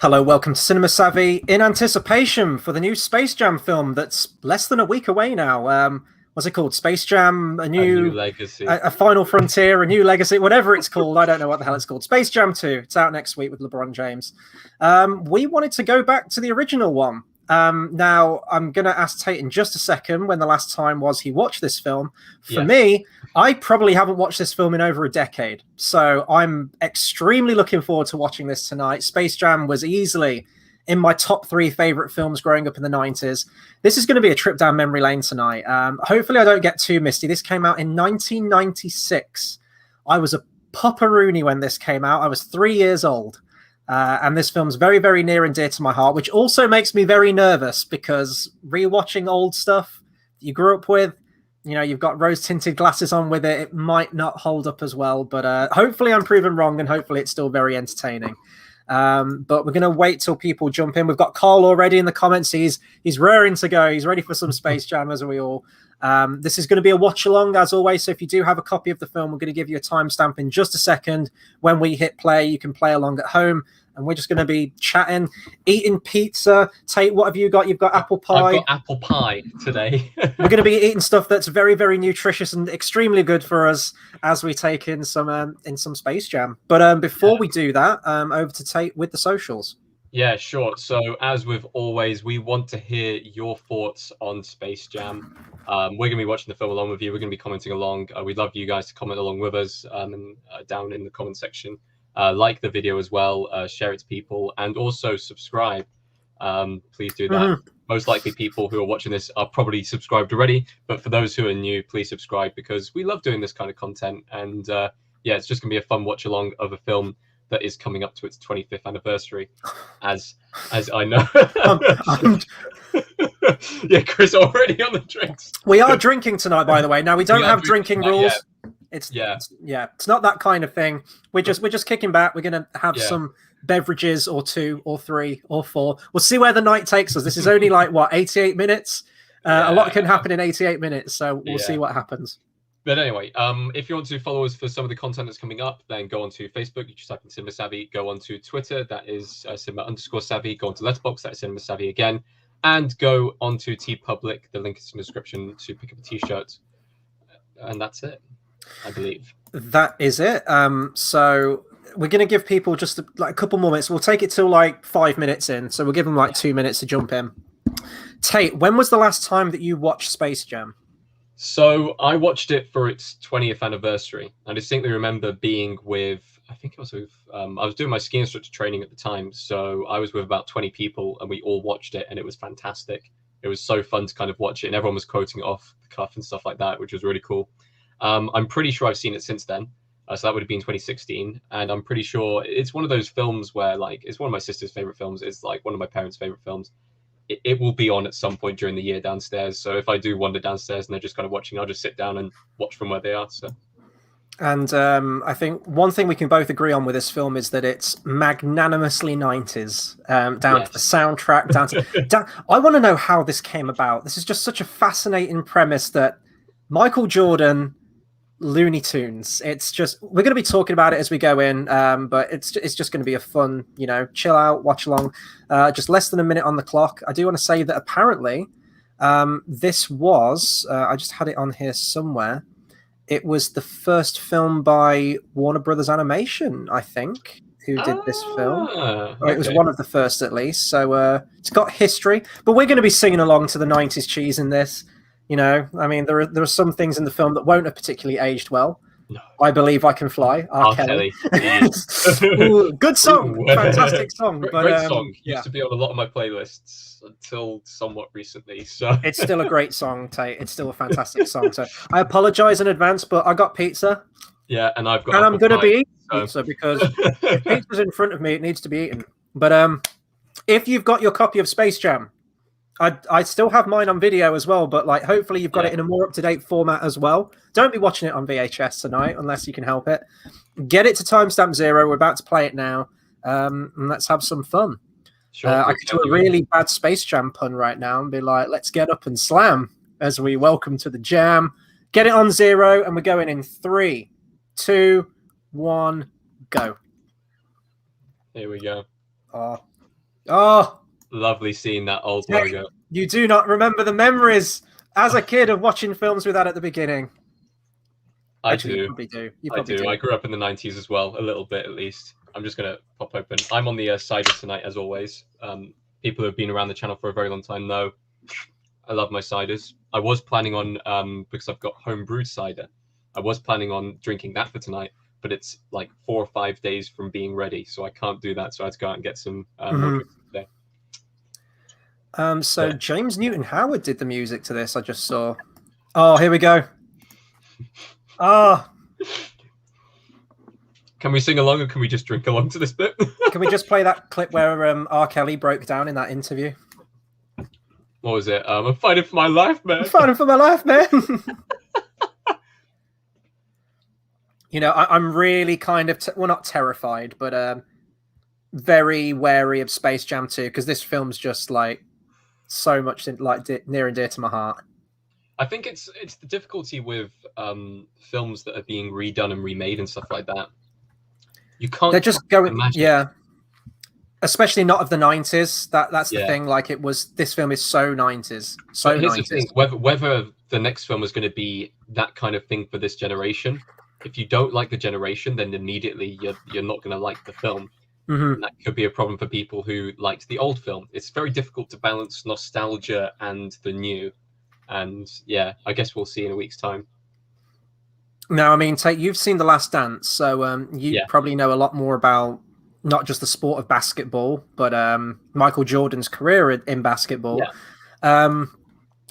Hello, welcome to Cinema Savvy in anticipation for the new Space Jam film that's less than a week away now. What's it called? Space Jam, a new legacy, a final frontier, a new legacy, whatever it's called. I don't know what the hell it's called. Space Jam 2. It's out next week with LeBron James. We wanted to go back to the original one. Now, I'm going to ask Tate in just a second when the last time was he watched this film. For me, I probably haven't watched this film in over a decade. So I'm extremely looking forward to watching this tonight. Space Jam was easily in my top 3 favorite films growing up in the 90s. This is going to be a trip down memory lane tonight. Hopefully I don't get too misty. This came out in 1996. I was a pupperoonie when this came out. I was 3 years old. And this film's very, very near and dear to my heart, which also makes me very nervous because rewatching old stuff you grew up with, you know, you've got rose-tinted glasses on with it. It might not hold up as well, but hopefully I'm proven wrong and hopefully it's still very entertaining. But we're going to wait till people jump in. We've got Carl already in the comments. He's raring to go. He's ready for some Space Jam, as we all. This is going to be a watch-along, as always. So if you do have a copy of the film, we're going to give you a timestamp in just a second. When we hit play, you can play along at home. And we're just going to be chatting, eating pizza. Tate, what have you got? You've got apple pie. I've got apple pie today. We're going to be eating stuff that's very, very nutritious and extremely good for us as we take in some Space Jam. But before we do that, over to Tate with the socials. Yeah, sure. So as with always, we want to hear your thoughts on Space Jam. We're going to be watching the film along with you. We're going to be commenting along. We'd love you guys to comment along with us down in the comment section. Like the video as well, share it to people, and also subscribe. Please do that. Most likely people who are watching this are probably subscribed already, but for those who are new, please subscribe because we love doing this kind of content. And yeah, it's just going to be a fun watch along of a film that is coming up to its 25th anniversary, as I know. Yeah, Chris already on the drinks. We are drinking tonight, by the way. Now we don't have drinking rules. It's not that kind of thing. We're just kicking back. We're gonna have some beverages or 2 or 3 or 4. We'll see where the night takes us. This is only like 88 minutes. A lot can happen in 88 minutes, so we'll see what happens. But anyway, if you want to follow us for some of the content that's coming up, then go on to Facebook. You just type in Cinema Savvy. Go on to Twitter. That is Cinema_Savvy. Go on to Letterboxd. That is Cinema Savvy again. And go on to TeePublic. The link is in the description to pick up a T-shirt. And that's it, I believe. That is it. So we're going to give people just a couple more minutes. We'll take it till like 5 minutes in. So we'll give them like 2 minutes to jump in. Tate, when was the last time that you watched Space Jam? So I watched it for its 20th anniversary. I distinctly remember being with, I think it was with, I was doing my ski instructor training at the time. So I was with about 20 people and we all watched it and it was fantastic. It was so fun to kind of watch it and everyone was quoting it off the cuff and stuff like that, which was really cool. I'm pretty sure I've seen it since then. So that would have been 2016. And I'm pretty sure it's one of those films where like, it's one of my sister's favorite films. It's like one of my parents' favorite films. It will be on at some point during the year downstairs. So if I do wander downstairs and they're just kind of watching, I'll just sit down and watch from where they are. So. And I think one thing we can both agree on with this film is that it's magnanimously 90s, down to the soundtrack, I want to know how this came about. This is just such a fascinating premise that Michael Jordan, Looney Tunes. It's just, we're going to be talking about it as we go in, but it's just going to be a fun, chill out, watch along. Just less than a minute on the clock. I do want to say that apparently this was, I just had it on here somewhere. It was the first film by Warner Brothers Animation, I think, who did this film. Okay. It was one of the first, at least. So it's got history, but we're going to be singing along to the 90s cheese in this. I mean, there are some things in the film that won't have particularly aged well. No. I Believe I Can Fly. R. Kelly. Ooh, good song. Fantastic song. Great song. Used to be on a lot of my playlists until somewhat recently. So it's still a great song, Tate. It's still a fantastic song. So I apologize in advance, but I got pizza. Yeah, and I've got. And I'm going to be eating pizza because if pizza's in front of me, it needs to be eaten. But if you've got your copy of Space Jam, I still have mine on video as well, but like hopefully you've got it in a more up-to-date format as well. Don't be watching it on VHS tonight unless you can help it. Get it to timestamp 0. We're about to play it now, and let's have some fun. Sure, I could do a really bad Space Jam pun right now and be like, let's get up and slam as we welcome to the jam. Get it on 0, and we're going in 3, 2, 1, go. Here we go. Oh, Lovely seeing that old Tate, logo. you do not remember the memories as a kid of watching films with that at the beginning. Actually, you probably do. You I probably do. do. I grew up in the 90s as well, a little bit at least. I'm just going to pop open. I'm on the cider tonight, as always. People who have been around the channel for a very long time know I love my ciders. I was planning on, because I've got home brewed cider, I was planning on drinking that for tonight, but it's like 4 or 5 days from being ready, so I can't do that. So I had to go out and get some more drinks today. So James Newton Howard did the music to this. I just saw. Oh, here we go. Ah. Can we sing along, or can we just drink along to this bit? Can we just play that clip where R. Kelly broke down in that interview? What was it? I'm fighting for my life, man. I'm fighting for my life, man. You know, I'm really kind of well, not terrified, but very wary of Space Jam 2, because this film's just like so much near and dear to my heart. I think it's the difficulty with films that are being redone and remade and stuff like that. You can't. They're just going, imagine. Yeah. Especially not of the 90s. That's the Yeah. thing. Like this film is so 90s. So But here's 90s. the thing: whether the next film is going to be that kind of thing for this generation. If you don't like the generation, then immediately you're not going to like the film. Mm-hmm. And that could be a problem for people who liked the old film. It's very difficult to balance nostalgia and the new. And yeah, I guess we'll see in a week's time. Now, I mean, Tate, you've seen The Last Dance, so you probably know a lot more about not just the sport of basketball, but Michael Jordan's career in basketball. Yeah.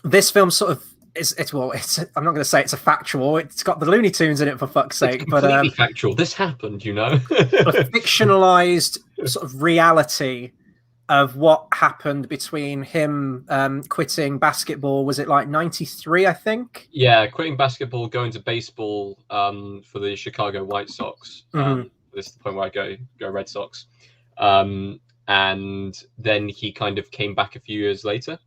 This film sort of I'm not going to say it's a factual. It's got the Looney Tunes in it, for fuck's sake. It's completely factual. This happened, you know. A fictionalized sort of reality of what happened between him quitting basketball. Was it like 93, I think? Yeah, quitting basketball, going to baseball for the Chicago White Sox. This is the point where I go Red Sox. And then he kind of came back a few years later.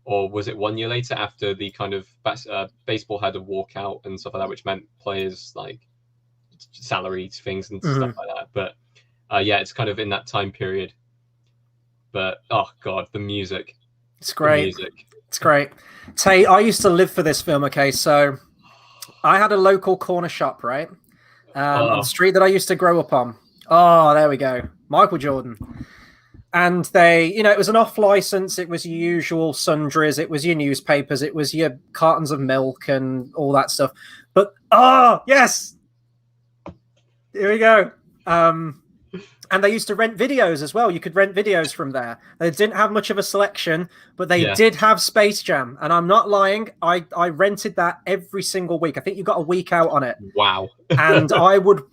Or was it 1 year later, after the kind of baseball had a walkout and stuff like that, which meant players like salaries, things and stuff like that. But yeah, it's kind of in that time period. But oh god, the music. It's great. It's great. Tay, I used to live for this film. Okay, so I had a local corner shop, right? On the street that I used to grow up on. Oh, there we go. Michael Jordan. And they, you know, it was an off license. It was your usual sundries. It was your newspapers. It was your cartons of milk and all that stuff. But, oh, yes. Here we go. And they used to rent videos as well. You could rent videos from there. They didn't have much of a selection, but they did have Space Jam. And I'm not lying. I rented that every single week. I think you got a week out on it. Wow. And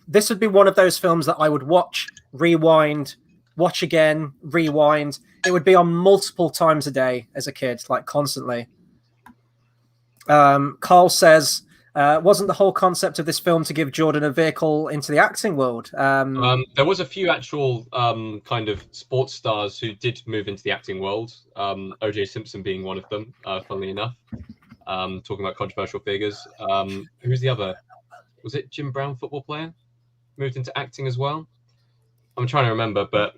this would be one of those films that I would watch, rewind, watch again, rewind. It would be on multiple times a day as a kid, like constantly. Carl says, wasn't the whole concept of this film to give Jordan a vehicle into the acting world? There was a few actual kind of sports stars who did move into the acting world. O.J. Simpson being one of them, funnily enough. Talking about controversial figures. Who's the other? Was it Jim Brown, football player? Moved into acting as well? I'm trying to remember, but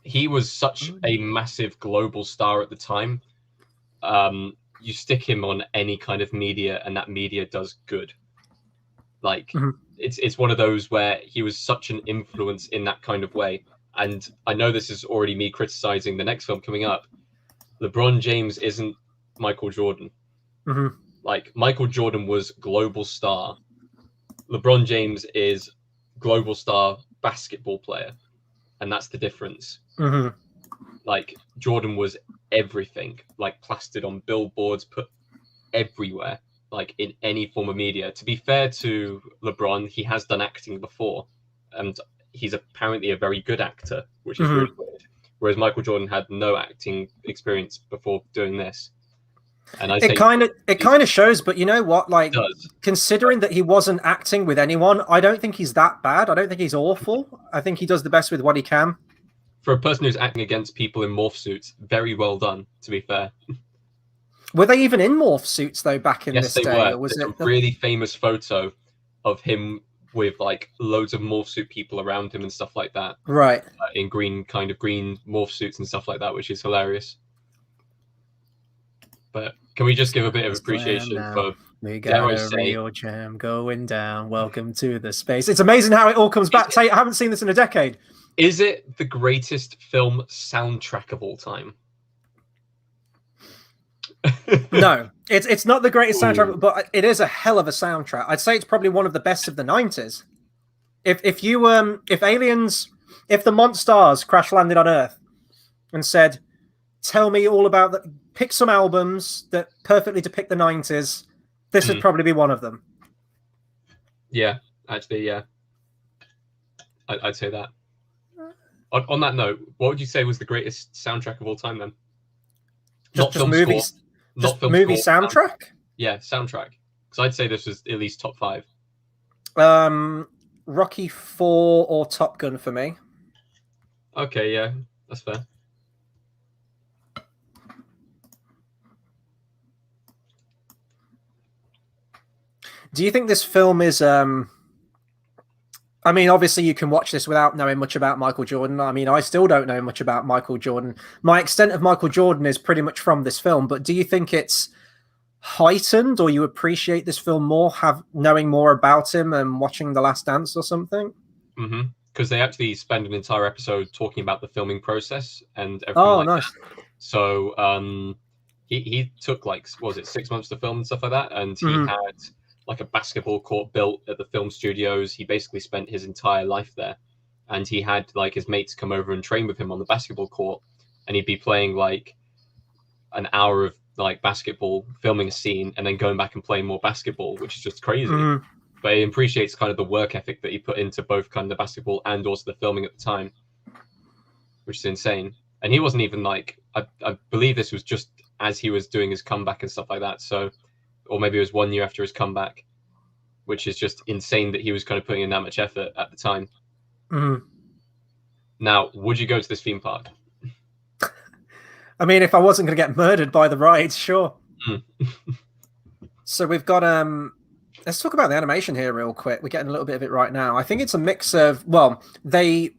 he was such a massive global star at the time. You stick him on any kind of media and that media does good. Like it's one of those where he was such an influence in that kind of way. And I know this is already me criticizing the next film coming up. LeBron James isn't Michael Jordan. Like Michael Jordan was global star. LeBron James is global star basketball player. And that's the difference. Like Jordan was everything, like plastered on billboards, put everywhere, like in any form of media. To be fair to LeBron, he has done acting before, and he's apparently a very good actor, which is really weird. Whereas Michael Jordan had no acting experience before doing this. And it kind of shows, but you know what? Like, considering that he wasn't acting with anyone, I don't think he's that bad. I don't think he's awful. I think he does the best with what he can. For a person who's acting against people in morph suits, very well done, to be fair. Were they even in morph suits, though, back in this day? Yes, they were. Or was There's a really famous photo of him with like loads of morph suit people around him and stuff like that. Right. In green morph suits and stuff like that, which is hilarious. But can we just give a bit of appreciation for, we dare got I a say, real jam going down. Welcome to the space. It's amazing how it all comes back. I haven't seen this in a decade. Is it the greatest film soundtrack of all time? No, it's not the greatest soundtrack, but it is a hell of a soundtrack. I'd say it's probably one of the best of the 90s. If the Monstars crash landed on Earth and said, tell me all about pick some albums that perfectly depict the 90s, this would probably be one of them. Yeah, actually, yeah. I'd say that. On that note, what would you say was the greatest soundtrack of all time then? Just movies. Just movie soundtrack? Yeah, soundtrack. Because I'd say this was at least top 5. Rocky 4 or Top Gun for me. Okay, yeah, that's fair. Do you think this film is I mean, obviously you can watch this without knowing much about Michael Jordan. I mean, I still don't know much about Michael Jordan. My extent of Michael Jordan is pretty much from this film, but do you think it's heightened, or you appreciate this film more knowing more about him and watching The Last Dance or something? Because they actually spend an entire episode talking about the filming process and everything. Oh, nice. That. So he took like, what was it, 6 months to film and stuff like that, and he had like a basketball court built at the film studios. He basically spent his entire life there, and he had like his mates come over and train with him on the basketball court, and he'd be playing like an hour of like basketball, filming a scene, and then going back and playing more basketball, which is just crazy. But he appreciates kind of the work ethic that he put into both kind of the basketball and also the filming at the time, which is insane. And he wasn't even like, I believe this was just as he was doing his comeback and stuff like that. So, or maybe it was 1 year after his comeback, which is just insane that he was kind of putting in that much effort at the time. Now, would you go to this theme park? I mean, if I wasn't going to get murdered by the rides, sure. So we've got let's talk about the animation here real quick. We're getting a little bit of it right now. I think it's a mix of, well, they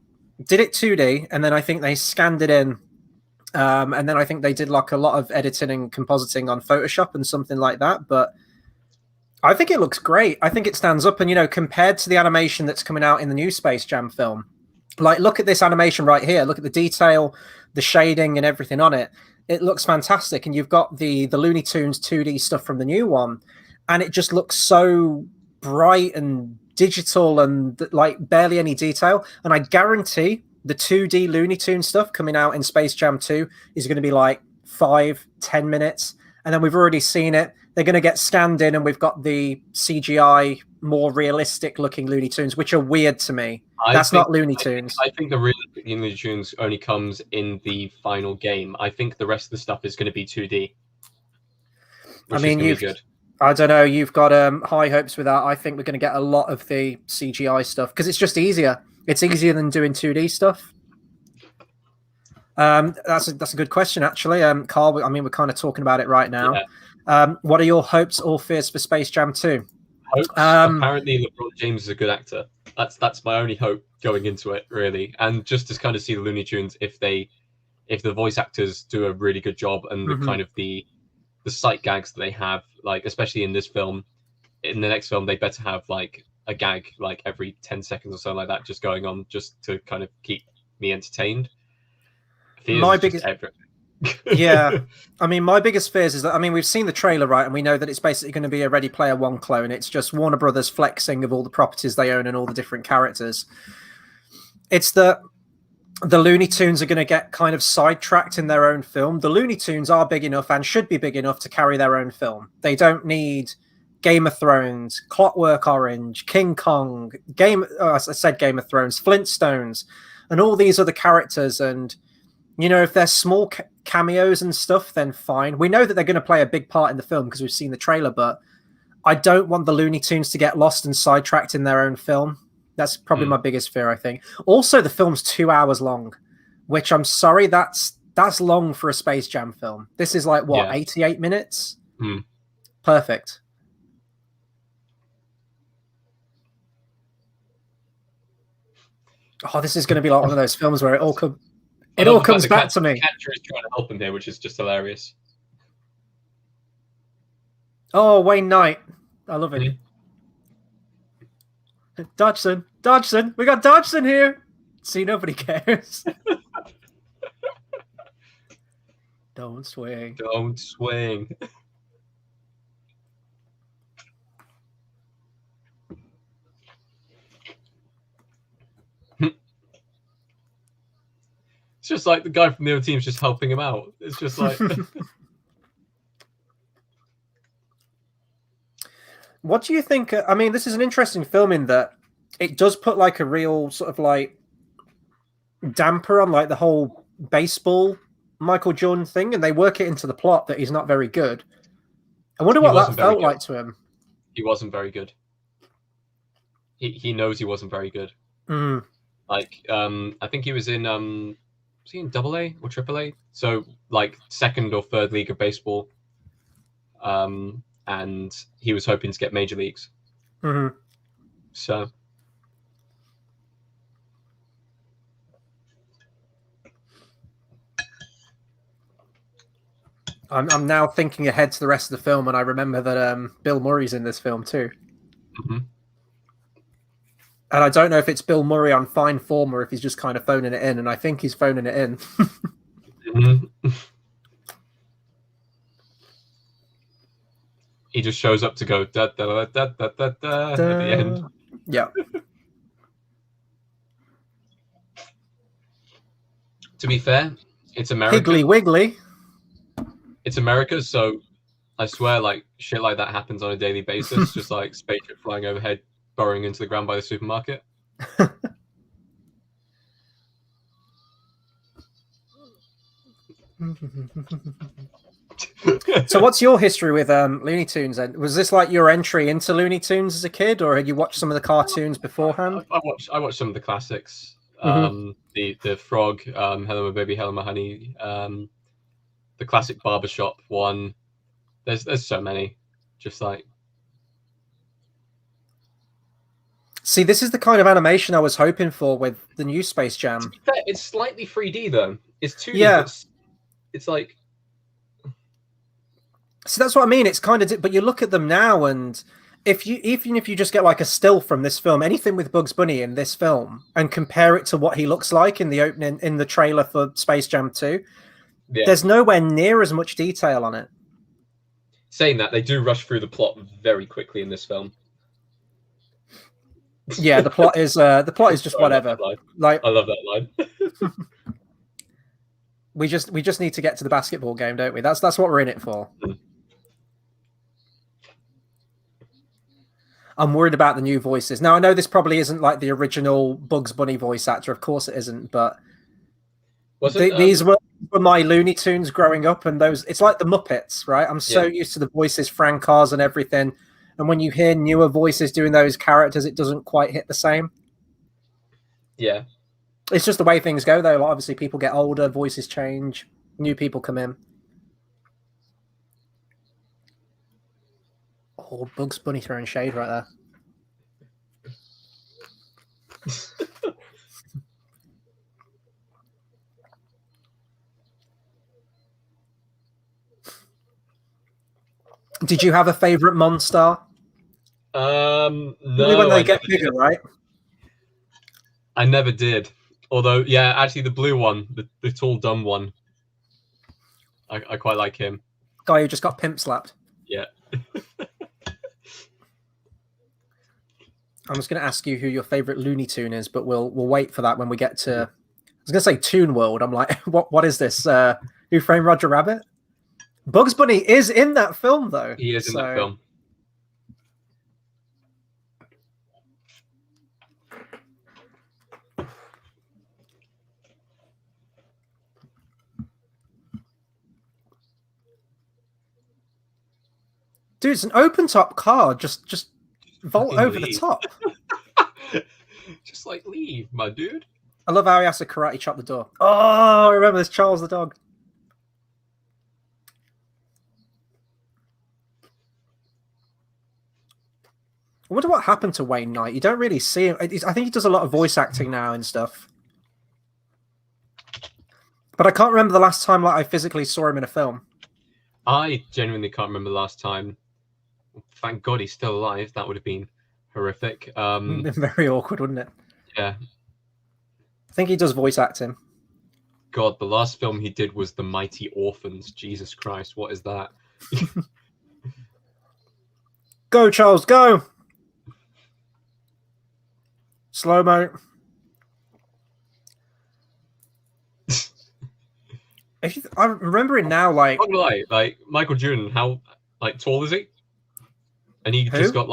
did it 2D, and then I think they scanned it in, and then I think they did like a lot of editing and compositing on Photoshop and something like that. But I think it looks great. I think it stands up, and, you know, compared to the animation that's coming out in the new Space Jam film, like, look at this animation right here. Look at the detail, the shading and everything on it. It looks fantastic. And you've got the Looney Tunes 2D stuff from the new one, and it just looks so bright and digital and like barely any detail. And I guarantee the 2D Looney Tunes stuff coming out in Space Jam 2 is going to be like 5-10 minutes. And then we've already seen it. They're going to get scanned in, and we've got the CGI, more realistic looking Looney Tunes, which are weird to me. That's not Looney Tunes. I think the realistic Looney Tunes only comes in the final game. I think the rest of the stuff is going to be 2D. I mean, I don't know. You've got high hopes with that. I think we're going to get a lot of the CGI stuff because it's just easier. It's easier than doing 2D stuff. That's a good question, actually. Carl, I mean, we're kind of talking about it right now. Yeah. What are your hopes or fears for Space Jam 2? Apparently, LeBron James is a good actor. That's my only hope going into it, really. And just to kind of see the Looney Tunes, if the voice actors do a really good job, and the kind of the sight gags that they have, like especially in this film, in the next film they better have like a gag like every 10 seconds or so like that, just going on, just to kind of keep me entertained. My biggest yeah, I mean, my biggest fears is that, I mean, we've seen the trailer, right, and we know that it's basically going to be a Ready Player One clone. It's just Warner Brothers flexing of all the properties they own and all the different characters. It's that the Looney Tunes are going to get kind of sidetracked in their own film. The Looney Tunes are big enough and should be big enough to carry their own film. They don't need Game of Thrones, Clockwork Orange, King Kong, I said Game of Thrones, Flintstones, and all these other characters. And, you know, if they're small cameos and stuff, then fine. We know that they're going to play a big part in the film because we've seen the trailer, but I don't want the Looney Tunes to get lost and sidetracked in their own film. That's probably my biggest fear, I think. Also, the film's 2 hours long, which I'm sorry, that's long for a Space Jam film. This is like, what, 88 minutes? Perfect. Oh, this is going to be like one of those films where it all comes back to me. The catcher is trying to help him here, which is just hilarious. Oh, Wayne Knight. I love it. Dodgson. We got Dodgson here. See, nobody cares. Don't swing. It's just like the guy from the other team's just helping him out. It's just like... What do you think? I mean, this is an interesting film in that it does put like a real sort of like damper on like the whole baseball Michael Jordan thing, and they work it into the plot that he's not very good. I wonder what that felt like to him. He wasn't very good. He knows he wasn't very good. Mm. Like, I think he was in AA or AAA? So like second or third league of baseball. And he was hoping to get major leagues. Mm-hmm. So I'm now thinking ahead to the rest of the film, and I remember that Bill Murray's in this film too. Mm-hmm. And I don't know if it's Bill Murray on fine form or if he's just kind of phoning it in, and I think he's phoning it in. Mm-hmm. He just shows up to go da da da da da da at the end. Yeah. To be fair, it's America. Higgly Wiggly. It's America, so I swear, like shit like that happens on a daily basis. Just like spaceship flying overhead, burrowing into the ground by the supermarket. So what's your history with Looney Tunes then? Was this like your entry into Looney Tunes as a kid, or had you watched some of the cartoons beforehand? I watched some of the classics. Mm-hmm. The Frog, Hello My Baby, Hello My Honey, the classic Barbershop one. There's so many. Just like, see, this is the kind of animation I was hoping for with the new Space Jam. to be fair, it's slightly 3D though. It's 2D. Yeah. But it's like, see, that's what I mean. It's kind of, but you look at them now, and even if you just get like a still from this film, anything with Bugs Bunny in this film, and compare it to what he looks like in the opening, in the trailer for Space Jam 2, yeah. There's nowhere near as much detail on it. Saying that, they do rush through the plot very quickly in this film. Yeah, the plot is just whatever. Like, I love that line. we just need to get to the basketball game, don't we? That's what we're in it for. I'm worried about the new voices. Now, I know this probably isn't like the original Bugs Bunny voice actor. Of course it isn't, but these were my Looney Tunes growing up, and those, it's like the Muppets, right? I'm so used to the voices, Frank Oz and everything. And when you hear newer voices doing those characters, it doesn't quite hit the same. Yeah. It's just the way things go, though. Like, obviously, people get older, voices change, new people come in. Oh, Bugs Bunny throwing shade right there. Did you have a favorite monster? No. Only when they get bigger, right? I never did. Although, yeah, actually, the blue one, the tall, dumb one, I quite like him. Guy who just got pimp slapped. Yeah. I'm just going to ask you who your favorite Looney Tune is, but we'll wait for that when we get to. I was going to say Toon World. I'm like, what is this? Who Framed Roger Rabbit? Bugs Bunny is in that film, though. He is in that film. Dude, it's an open top car. Just vault Fucking over leave. the top. Just like, leave, my dude. I love how he has to karate chop the door. Oh, I remember this, Charles the dog. I wonder what happened to Wayne Knight. You don't really see him. I think he does a lot of voice acting now and stuff. But I can't remember the last time I physically saw him in a film. I genuinely can't remember the last time. Thank God he's still alive. That would have been horrific. Very awkward, wouldn't it? Yeah. I think he does voice acting. God, the last film he did was The Mighty Orphans. Jesus Christ, what is that? Go, Charles, go! Slow-mo. I'm remembering now, like... I'm not like Michael Jordan, how tall is he? And he just got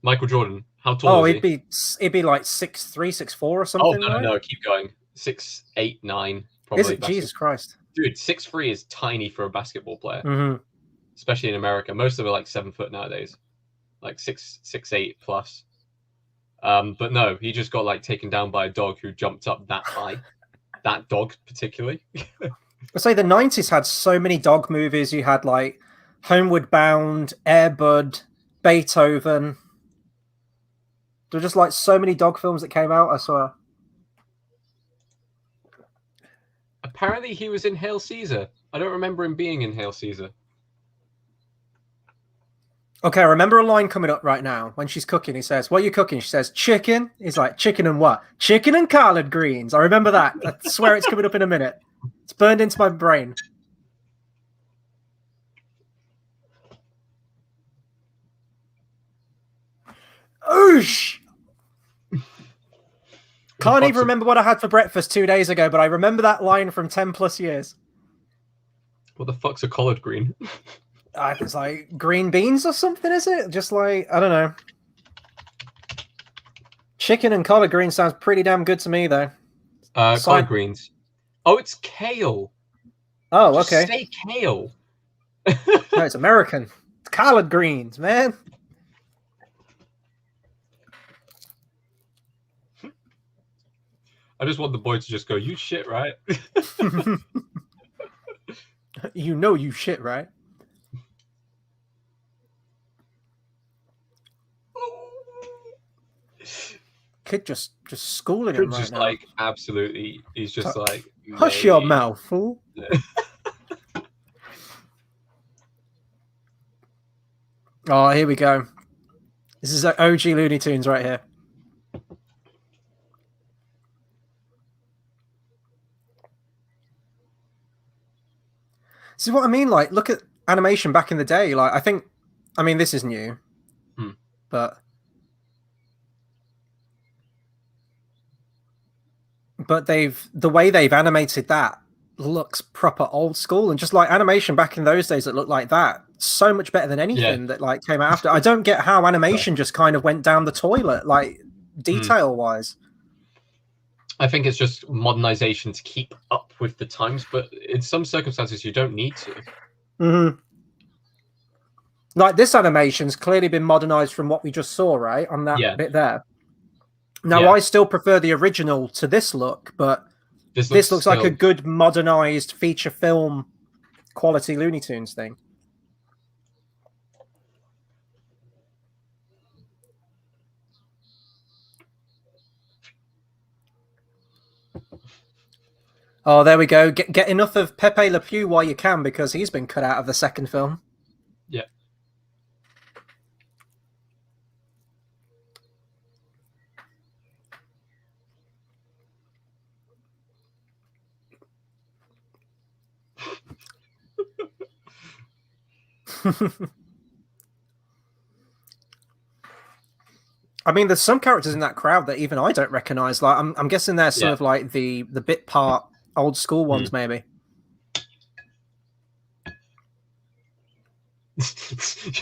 Michael Jordan. How tall is he? He'd be like 6'3", 6'4", or something. Oh no, keep going. 6'8", 9", probably. Is it? Jesus Christ, dude, 6'3" is tiny for a basketball player, especially in America. Most of them are like 7 foot nowadays, like 6'8" plus. But no, he just got taken down by a dog who jumped up that high. That dog particularly. I say the 90s had so many dog movies. You had like Homeward Bound, Air Bud, Beethoven. There were just like so many dog films that came out, I swear. Apparently he was in Hail Caesar. I don't remember him being in Hail Caesar. Okay, I remember a line coming up right now. When she's cooking, he says, "What are you cooking?" She says, "Chicken." He's like, "Chicken and what?" "Chicken and collard greens." I remember that. I swear it's coming up in a minute. It's burned into my brain. Oosh! Can't even remember what I had for breakfast 2 days ago, but I remember that line from 10 plus years. What the fuck's a collard green? It's like green beans or something, is it? Just like, I don't know. Chicken and collard greens sounds pretty damn good to me, though. Collard greens. Oh, it's kale. Oh, okay. Just say kale. No, it's American. It's collard greens, man. I just want the boy to just go, "You shit, right?" You know you shit, right? Kid just schooling him right just now. Absolutely, he's just like, hush your mouth, fool. Oh, here we go. This is OG Looney Tunes right here. This is what I mean. Like, look at animation back in the day. Like, I mean, this is new, but the way they've animated that looks proper old school, and just like animation back in those days that looked like that, so much better than anything that came after. I don't get how animation just kind of went down the toilet, like detail wise. I think it's just modernization to keep up with the times, but in some circumstances you don't need to. Like this animation's clearly been modernized from what we just saw, right? On that bit there. Now, I still prefer the original to this look, but this looks like a good modernized feature film quality Looney Tunes thing. Oh, there we go. Get enough of Pepe Le Pew while you can, because he's been cut out of the second film. Yeah. I mean, there's some characters in that crowd that even I don't recognize. Like, I'm guessing they're sort of like the bit part old school ones, maybe.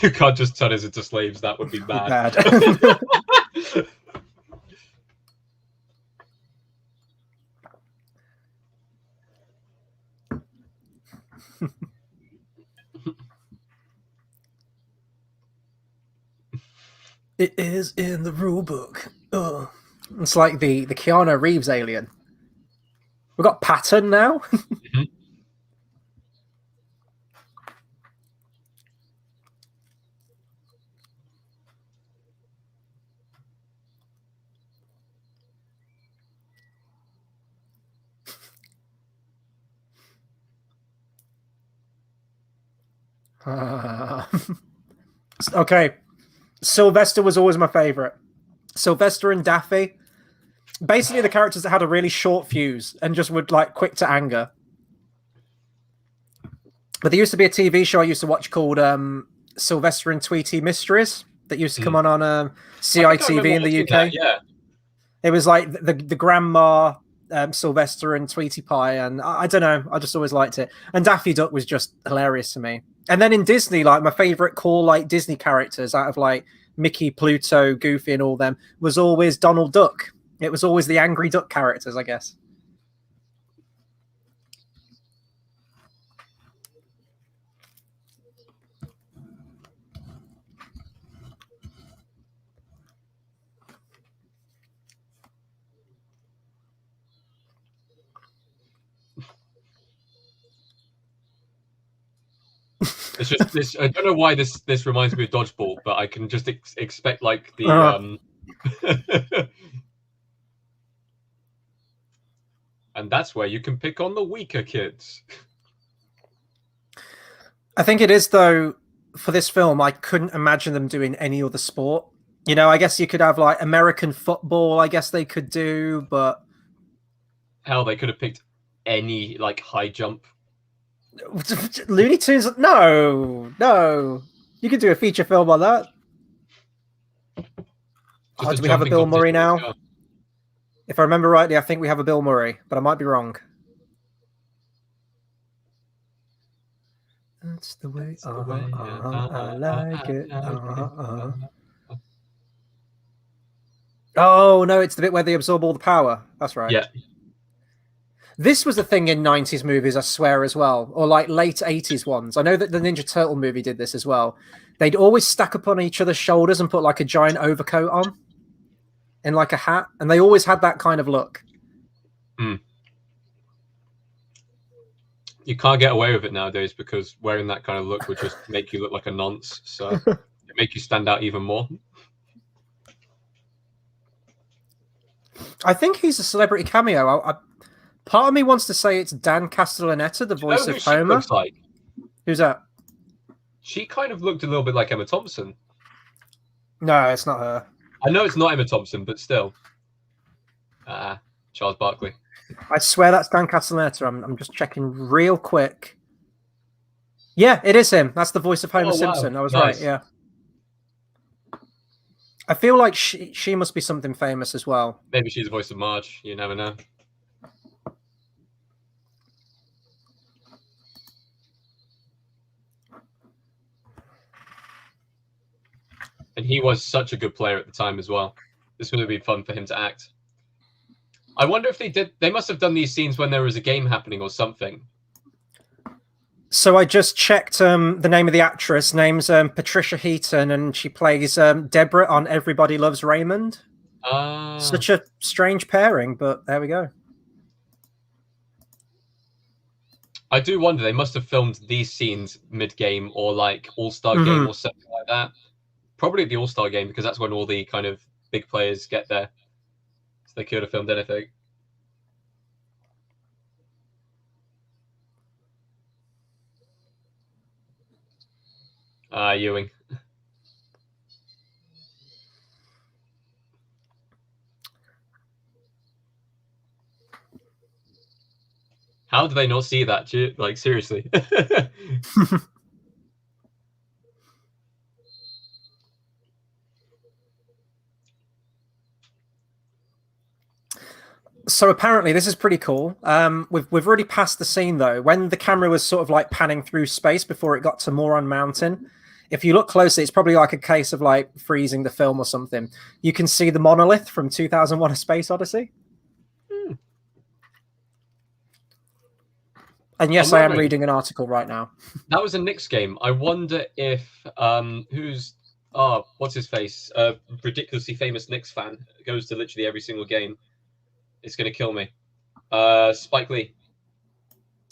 You can't just turn us into slaves. That would be bad. It is in the rule book. Oh, it's like the Keanu Reeves alien. We've got pattern now. Okay, Sylvester was always my favorite. Sylvester and Daffy, basically the characters that had a really short fuse and just would like quick to anger. But there used to be a TV show I used to watch called Sylvester and Tweety Mysteries that used to come on CITV in the UK. That, yeah. It was like the grandma, Sylvester and Tweety Pie, and I don't know, I just always liked it. And Daffy Duck was just hilarious to me. And then in Disney, like my favorite core like Disney characters out of like Mickey, Pluto, Goofy, and all them was always Donald Duck. It was always the angry duck characters, I guess. It's just this. I don't know why this reminds me of dodgeball, but I can just expect like the and that's where you can pick on the weaker kids. I think it is though. For this film, I couldn't imagine them doing any other sport. You know, I guess you could have like American football. I guess they could do, but hell, they could have picked any like high jump. Looney Tunes? No. You could do a feature film on that. Do we have a Bill Murray now? If I remember rightly, I think we have a Bill Murray, but I might be wrong. That's the way. I like it. Oh no, it's the bit where they absorb all the power. That's right. Yeah. This was a thing in 90s movies, I swear, as well, or like late 80s ones. I know that the Ninja Turtle movie did this as well. They'd always stack up on each other's shoulders and put like a giant overcoat on and like a hat, and they always had that kind of look. You can't get away with it nowadays because wearing that kind of look would just make you look like a nonce. So it make you stand out even more. I think he's a celebrity cameo. Part of me wants to say it's Dan Castellaneta, the voice of Homer. Looks like? Who's that? She kind of looked a little bit like Emma Thompson. No, it's not her. I know it's not Emma Thompson, but still. Charles Barkley. I swear that's Dan Castellaneta. I'm just checking real quick. Yeah, it is him. That's the voice of Homer Simpson. I was right, yeah. I feel like she must be something famous as well. Maybe she's the voice of Marge. You never know. And he was such a good player at the time as well. This would have been fun for him to act. I wonder if they must have done these scenes when there was a game happening or something. So I just checked the name of the actress. Name's Patricia Heaton, and she plays Deborah on Everybody Loves Raymond. Such a strange pairing, but there we go. I do wonder, they must have filmed these scenes mid-game or like All-Star game or something like that. Probably the All-Star game, because that's when all the kind of big players get there. So they could have filmed anything. Ewing. How do they not see that? Like, seriously. So apparently this is pretty cool. We've already passed the scene though. When the camera was sort of like panning through space before it got to Moron Mountain, if you look closely, it's probably like a case of like freezing the film or something. You can see the monolith from 2001: A Space Odyssey. And yes, I am reading an article right now. That was a Knicks game. I wonder if what's his face? Ridiculously famous Knicks fan goes to literally every single game. It's gonna kill me. Spike Lee.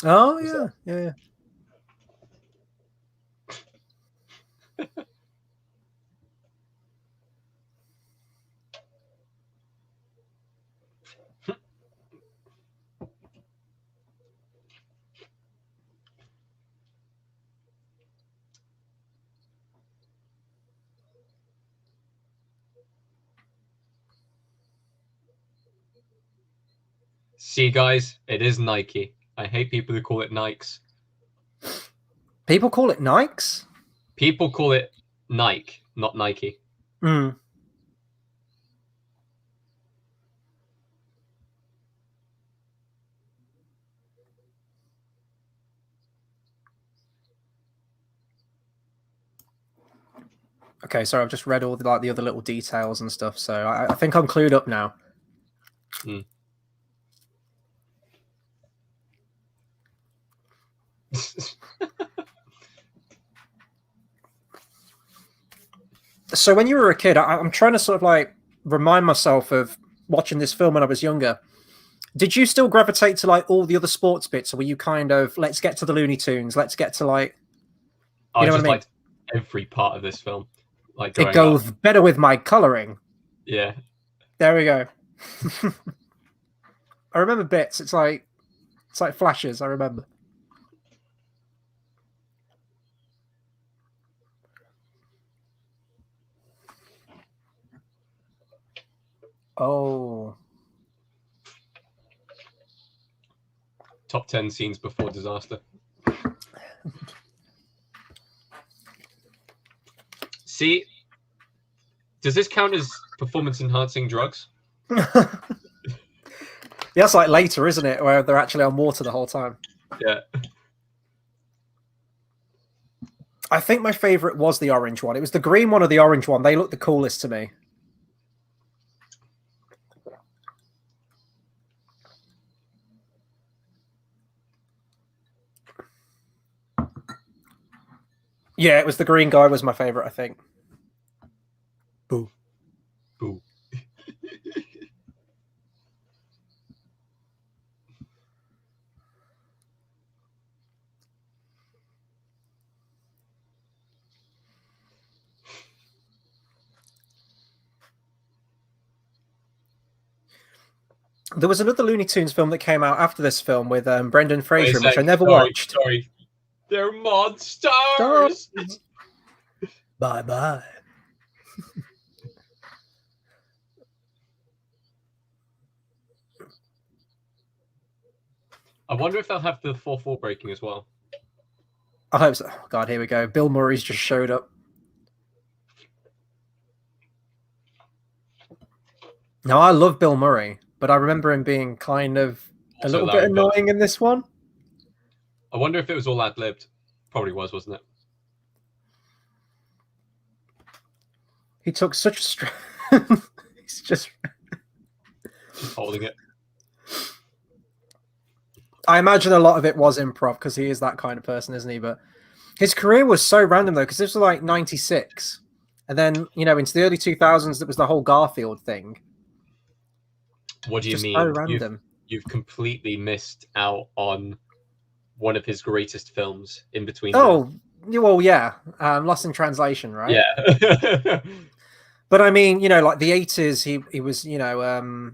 Oh yeah, yeah. See, guys, it is Nike. I hate people who call it Nikes. People call it Nikes? People call it Nike, not Nike. Mm. Okay, so I've just read all the other little details and stuff, so I think I'm clued up now. Mm. So when you were a kid, I'm trying to sort of like remind myself of watching this film when I was younger. Did you still gravitate to like all the other sports bits, or were you kind of let's get to the Looney Tunes, let's get to like I know what I just mean? liked every part of this film, like It growing goes up. better with my coloring. Yeah. There we go. I remember bits. It's like flashes. I remember. Oh. Top 10 scenes before disaster. See, does this count as performance-enhancing drugs? Yeah, it's like later, isn't it? Where they're actually on water the whole time. Yeah. I think my favorite was the orange one. It was the green one or the orange one. They looked the coolest to me. Yeah, it was the green guy was my favorite, I think. Boo. Boo. There was another Looney Tunes film that came out after this film with Brendan Fraser, which I never sorry, watched. Sorry. They're monsters! Bye-bye. I wonder if they'll have the 4-4 breaking as well. I hope so. Oh, God, here we go. Bill Murray's just showed up. Now, I love Bill Murray, but I remember him being kind of a little bit annoying in this one. I wonder if it was all ad-libbed. Probably was, wasn't it? He took such a He's just holding it. I imagine a lot of it was improv because he is that kind of person, isn't he? But his career was so random, though, because this was like 96. And then, you know, into the early 2000s, there was the whole Garfield thing. What do you mean? So random. You've completely missed out on one of his greatest films in between. Oh, well, yeah. Lost in Translation, right? Yeah. But I mean, you know, like the 80s, he was, you know,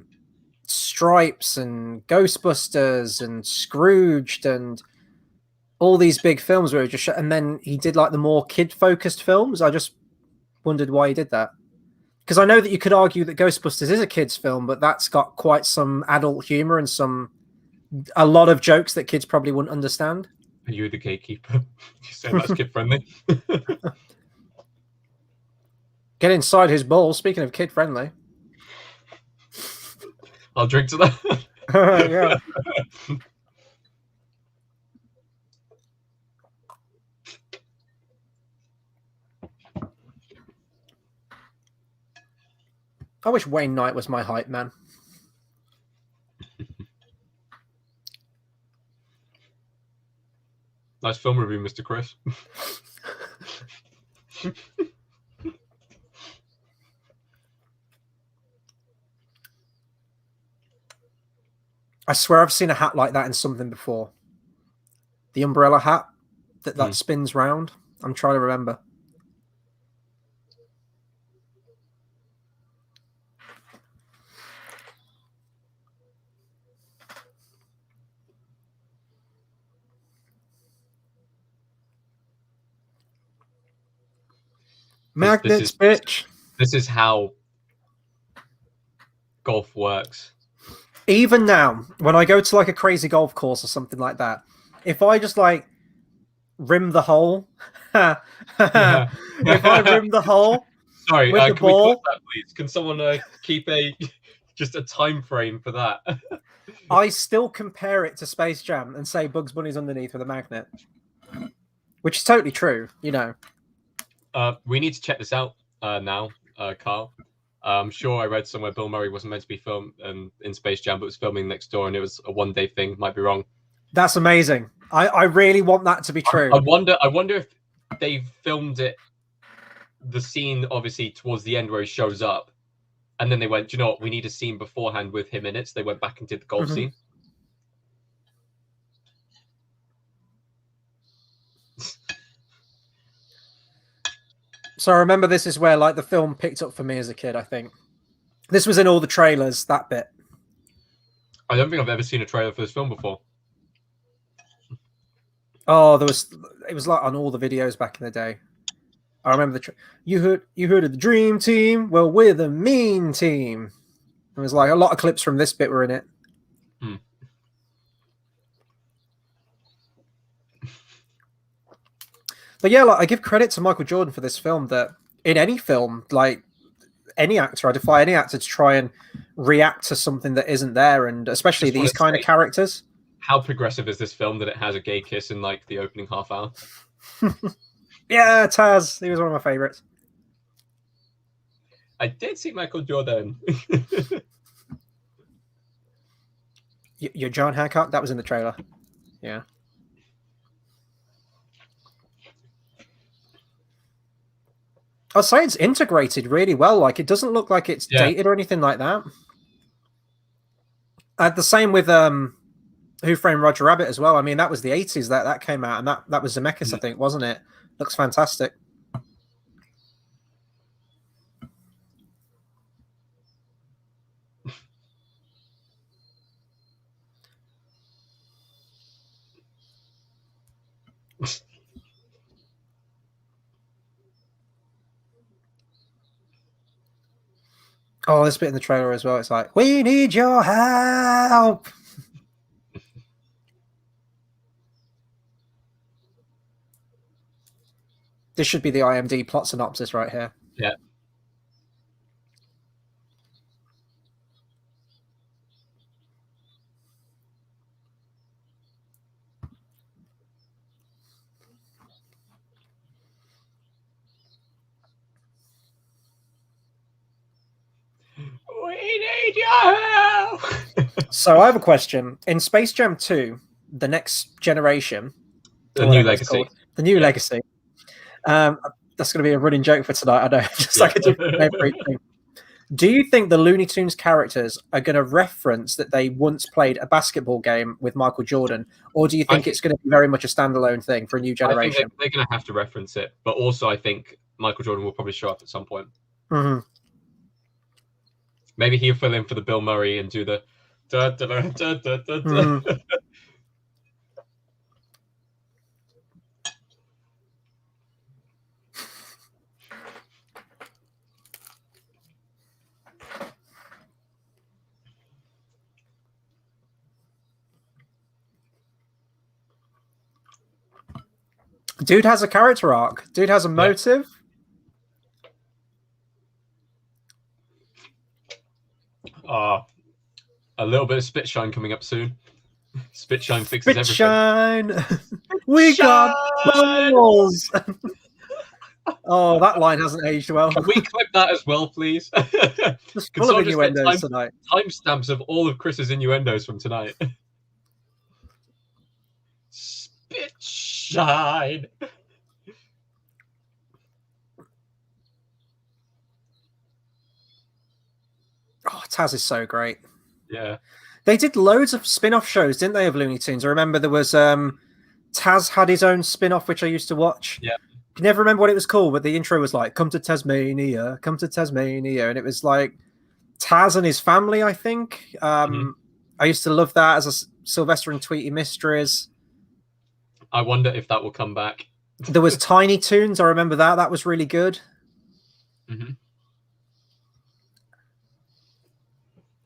Stripes and Ghostbusters and Scrooged and all these big films where he just and then he did like the more kid-focused films. I just wondered why he did that. Because I know that you could argue that Ghostbusters is a kid's film, but that's got quite some adult humor and a lot of jokes that kids probably wouldn't understand. Are you the gatekeeper? You say that's kid-friendly? Get inside his bowl. Speaking of kid-friendly. I'll drink to that. Yeah. I wish Wayne Knight was my hype man. Nice film review, Mr. Chris. I swear I've seen a hat like that in something before. The umbrella hat that spins round. I'm trying to remember. Magnets, bitch. This is how golf works. Even now, when I go to like a crazy golf course or something like that, if I just like rim the hole, if I rim the hole Sorry, with the can we clip ball, that, please? Can someone keep just a time frame for that? I still compare it to Space Jam and say Bugs Bunny's underneath with a magnet, which is totally true, you know. We need to check this out now, Carl. I'm sure I read somewhere Bill Murray wasn't meant to be filmed in Space Jam, but was filming next door, and it was a one-day thing. Might be wrong. That's amazing. I really want that to be true. I wonder if they filmed it, the scene obviously towards the end where he shows up, and then they went, you know what, we need a scene beforehand with him in it. So they went back and did the golf scene. So I remember this is where like the film picked up for me as a kid. I think this was in all the trailers. That bit. I don't think I've ever seen a trailer for this film before. Oh, it was like on all the videos back in the day. I remember you heard of the Dream Team? Well, we're the Mean Team. It was like a lot of clips from this bit were in it. But yeah, like I give credit to Michael Jordan for this film. That in any film, like any actor, I defy any actor to try and react to something that isn't there, and especially these kind of characters. How progressive is this film that it has a gay kiss in like the opening half hour? Yeah, Taz. He was one of my favorites. I did see Michael Jordan. Your John Hancock? That was in the trailer. Yeah. I'd say it's integrated really well. Like, it doesn't look like it's dated or anything like that. The same with Who Framed Roger Rabbit as well. I mean, that was the 80s that came out, and that was Zemeckis, I think, wasn't it? Looks fantastic. Oh, this bit in the trailer as well. It's like, we need your help. This should be the IMDb plot synopsis right here. Yeah. We need your help. So I have a question. In Space Jam 2, the next generation, the new legacy. The new legacy. That's going to be a running joke for tonight. I know, just like a different name for each thing. Do you think the Looney Tunes characters are going to reference that they once played a basketball game with Michael Jordan, or do you think it's going to be very much a standalone thing for a new generation? I think they're going to have to reference it, but also I think Michael Jordan will probably show up at some point. Mm-hmm. Maybe he'll fill in for the Bill Murray and do the da, da, da, da, da, da, Mm-hmm. Dude has a character arc. Dude has a motive. A little bit of spit shine coming up soon. Spit shine fixes everything. Shine. We got balls. Oh, that line hasn't aged well. Can we clip that as well, please? Just full of innuendos tonight. Timestamps of all of Chris's innuendos from tonight. Spit shine. Oh, Taz is so great. Yeah. They did loads of spin-off shows, didn't they, of Looney Tunes? I remember there was Taz had his own spin-off, which I used to watch. Yeah. I can never remember what it was called, but the intro was like, come to Tasmania, come to Tasmania. And it was like Taz and his family, I think. I used to love that as a Sylvester and Tweety Mysteries. I wonder if that will come back. There was Tiny Toons. I remember that. That was really good. Mm-hmm.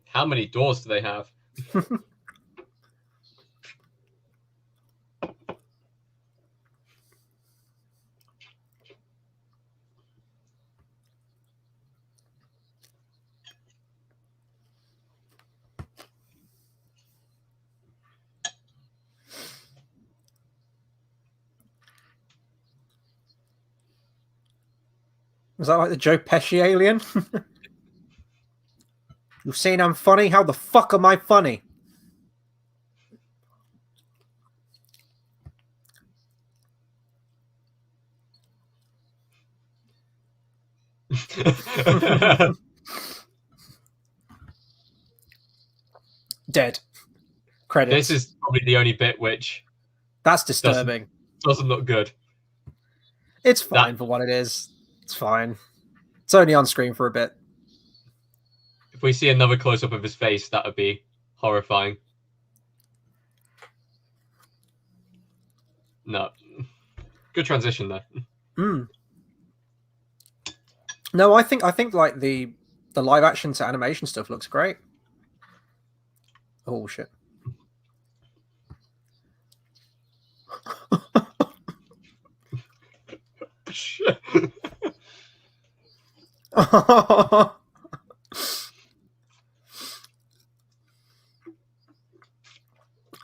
How many doors do they have? Was that like the Joe Pesci alien? You've seen I'm funny? How the fuck am I funny? Dead. Credits. This is probably the only bit which that's disturbing. Doesn't look good. It's fine for what it is. It's fine. It's only on screen for a bit. If we see another close-up of his face, that would be horrifying. No. Good transition there. Mm. No, I think like the live action to animation stuff looks great. Oh shit.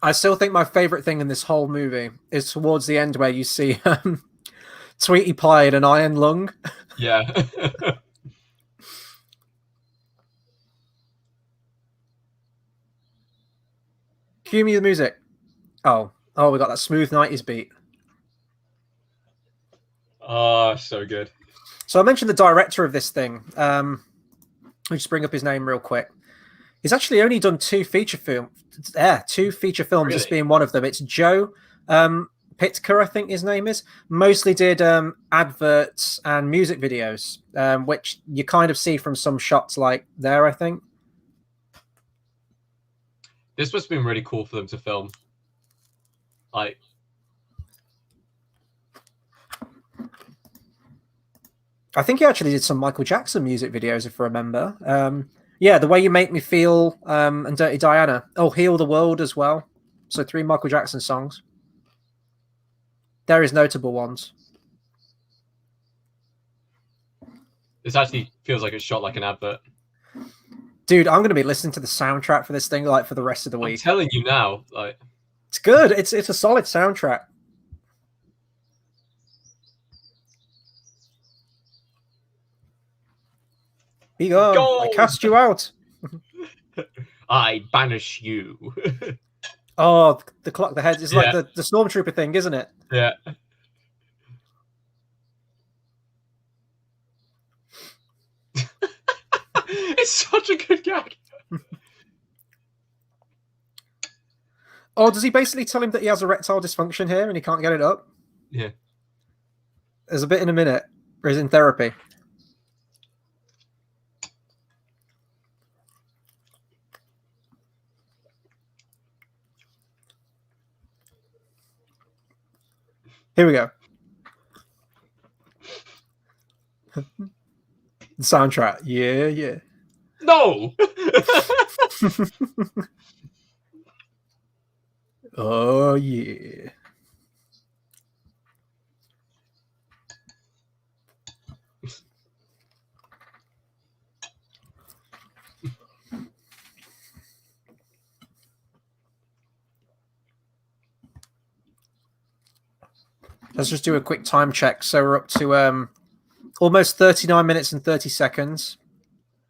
I still think my favorite thing in this whole movie is towards the end where you see Tweety Pie and an iron lung. Yeah. Cue me the music. Oh, we got that smooth 90s beat. Oh, so good. So I mentioned the director of this thing. I'll just bring up his name real quick. He's actually only done two feature films. Really? This being one of them. It's Joe Pitker, I think his name is. Mostly did adverts and music videos, which you kind of see from some shots like there, I think. This must have been really cool for them to film. Like, I think he actually did some Michael Jackson music videos, if I remember. Yeah, The Way You Make Me Feel and Dirty Diana. Oh, Heal the World as well. So 3 Michael Jackson songs. There is notable ones. this actually feels like it's shot like an advert. Dude, I'm going to be listening to the soundtrack for this thing like for the rest of the I'm week. telling you now, like, It's good. It's a solid soundtrack. Be gone. Go! I cast you out. I banish you. Oh, the clock, the head. It's like Yeah. the Stormtrooper thing, isn't it? Yeah. It's such a good gag. Oh, does he basically tell him that he has erectile dysfunction here and he can't get it up? Yeah. There's a bit in a minute. Or he's in therapy. Here we go. The soundtrack. Yeah, yeah. No! Oh, yeah. Let's just do a quick time check. So we're up to almost 39 minutes and 30 seconds.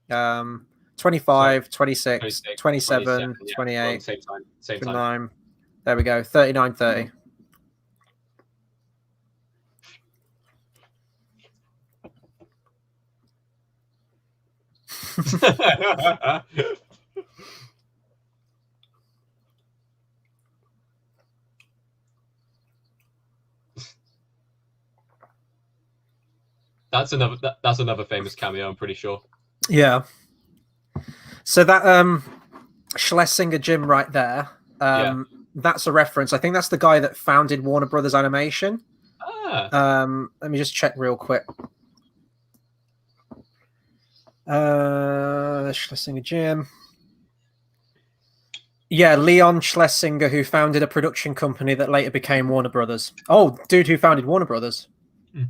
25, 26, 27, 28, Same time. 29. There we go. 39, 30. That's another famous cameo, I'm pretty sure. Yeah. So that Schlesinger Jim right there, that's a reference. I think that's the guy that founded Warner Brothers Animation. Ah. Let me just check real quick. Schlesinger Jim. Yeah, Leon Schlesinger, who founded a production company that later became Warner Brothers. Oh, dude who founded Warner Brothers. Hmm.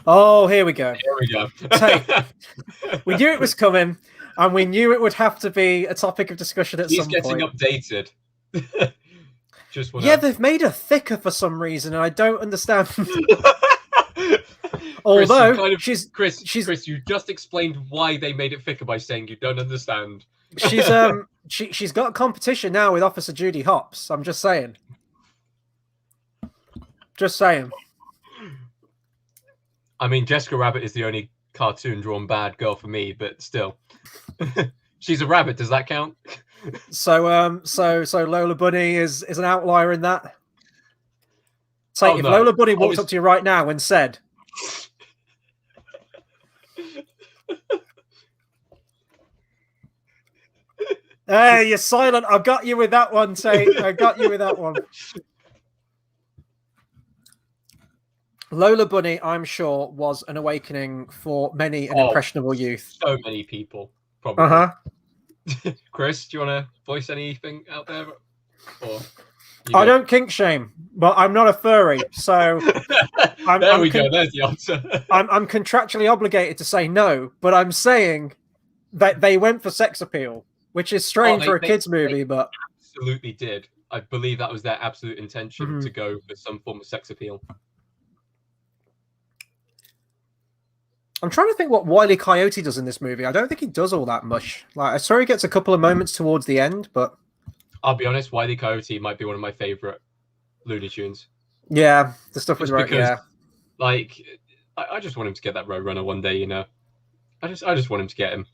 Oh, here we go. Here we go. Tayte, we knew it was coming, and we knew it would have to be a topic of discussion at He's some getting point. updated. Just wanna... Yeah, they've made her thicker for some reason, and I don't understand. Although Chris, you just explained why they made it thicker by saying you don't understand. She's got competition now with Officer Judy Hopps. I'm just saying. Just saying. I mean, Jessica Rabbit is the only cartoon drawn bad girl for me, but still, she's a rabbit. Does that count? So Lola Bunny is an outlier in that. So if Lola Bunny walked up to you right now and said, "Hey, you're silent. I got you with that one, Tayte. I got you with that one." Lola Bunny, I'm sure, was an awakening for many an impressionable youth. So many people, probably. Chris, do you want to voice anything out there? Or I don't kink shame, but I'm not a furry, so there we go. There's the answer. I'm contractually obligated to say no, but I'm saying that they went for sex appeal, which is strange for a kids movie, but absolutely did. I believe that was their absolute intention to go for some form of sex appeal. I'm trying to think what Wile E. Coyote does in this movie. I don't think he does all that much. Like, I saw he gets a couple of moments towards the end, but I'll be honest, Wile E. Coyote might be one of my favorite Looney Tunes. Yeah, the stuff was right. Yeah, like I just want him to get that Roadrunner one day. You know, I just want him to get him.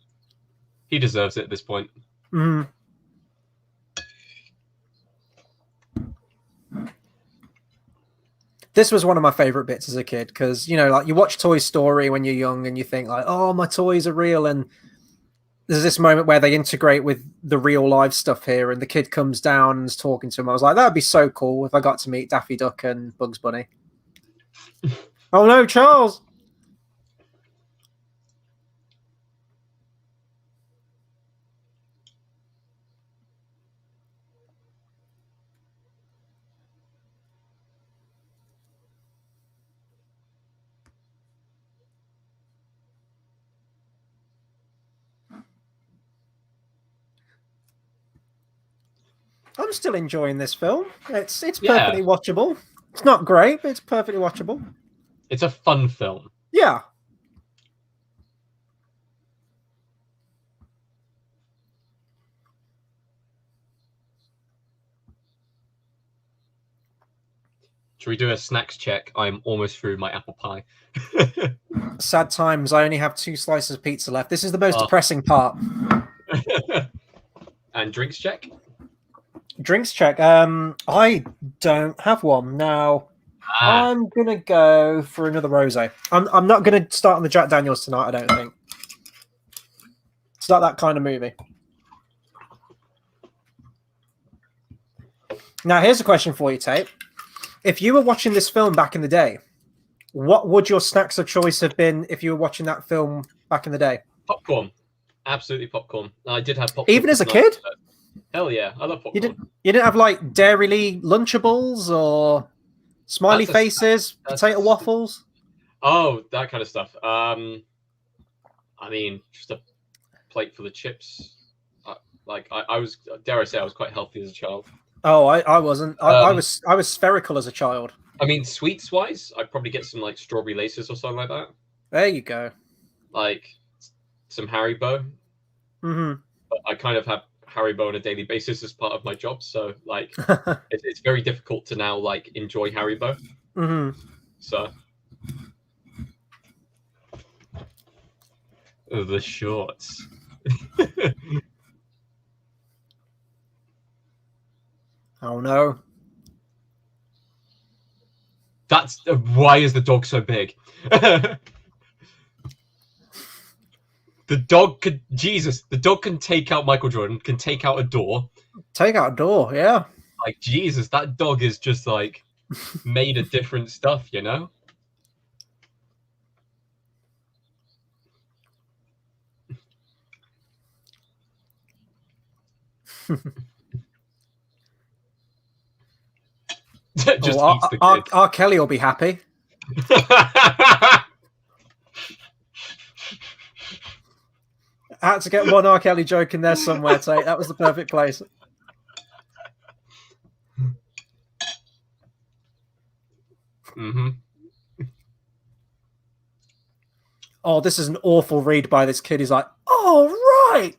He deserves it at this point. Mm. This was one of my favorite bits as a kid because, you know, like you watch Toy Story when you're young and you think like, oh, my toys are real. And there's this moment where they integrate with the real life stuff here and the kid comes down and is talking to him. I was like, that'd be so cool if I got to meet Daffy Duck and Bugs Bunny. Oh, no, Charles. I'm still enjoying this film. It's perfectly watchable. It's not great, but it's perfectly watchable. It's a fun film. Yeah. Should we do a snacks check? I'm almost through my apple pie. Sad times. I only have 2 slices of pizza left. This is the most depressing part. And drinks check? Drinks check. I don't have one now. I'm gonna go for another rosé. I'm not gonna start on the Jack Daniels tonight. I don't think. It's not that kind of movie. Now, here's a question for you, Tayte. If you were watching this film back in the day, what would your snacks of choice have been if you were watching that film back in the day? Popcorn. Absolutely popcorn. I did have popcorn. Even as a kid? Hell yeah, I love popcorn. You didn't have like Dairy Lunchables or smiley faces, potato waffles? Oh, that kind of stuff. I mean, just a plate full of chips. I was, dare I say, I was quite healthy as a child. Oh, I wasn't. I was spherical as a child. I mean, sweets wise, I'd probably get some like strawberry laces or something like that. There you go. Like some Haribo. Mm-hmm. But I kind of have Haribo on a daily basis as part of my job, so like it's very difficult to now like enjoy Haribo. Mm-hmm. So the shorts. Oh no. That's why is the dog so big? The dog could, Jesus, the dog can take out Michael Jordan, can take out a door. Take out a door, yeah. Like, Jesus, that dog is just like made of different stuff, you know? Just eats the kid. R. Kelly will be happy. I had to get one R. Kelly joke in there somewhere, Tate. That was the perfect place. Mm-hmm. Oh, this is an awful read by this kid. He's like, oh, right.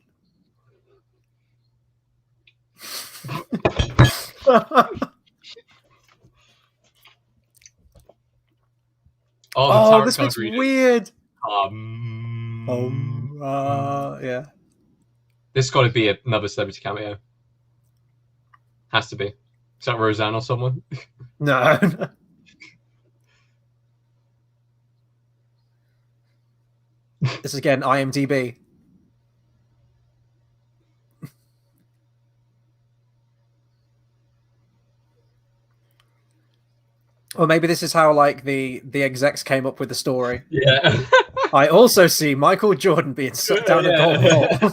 Oh, this looks weird. Yeah. This got to be another celebrity cameo. Has to be. Is that Roseanne or someone? No. This is again IMDb. Or maybe this is how like the execs came up with the story. Yeah. I also see Michael Jordan being sucked down a golden hole.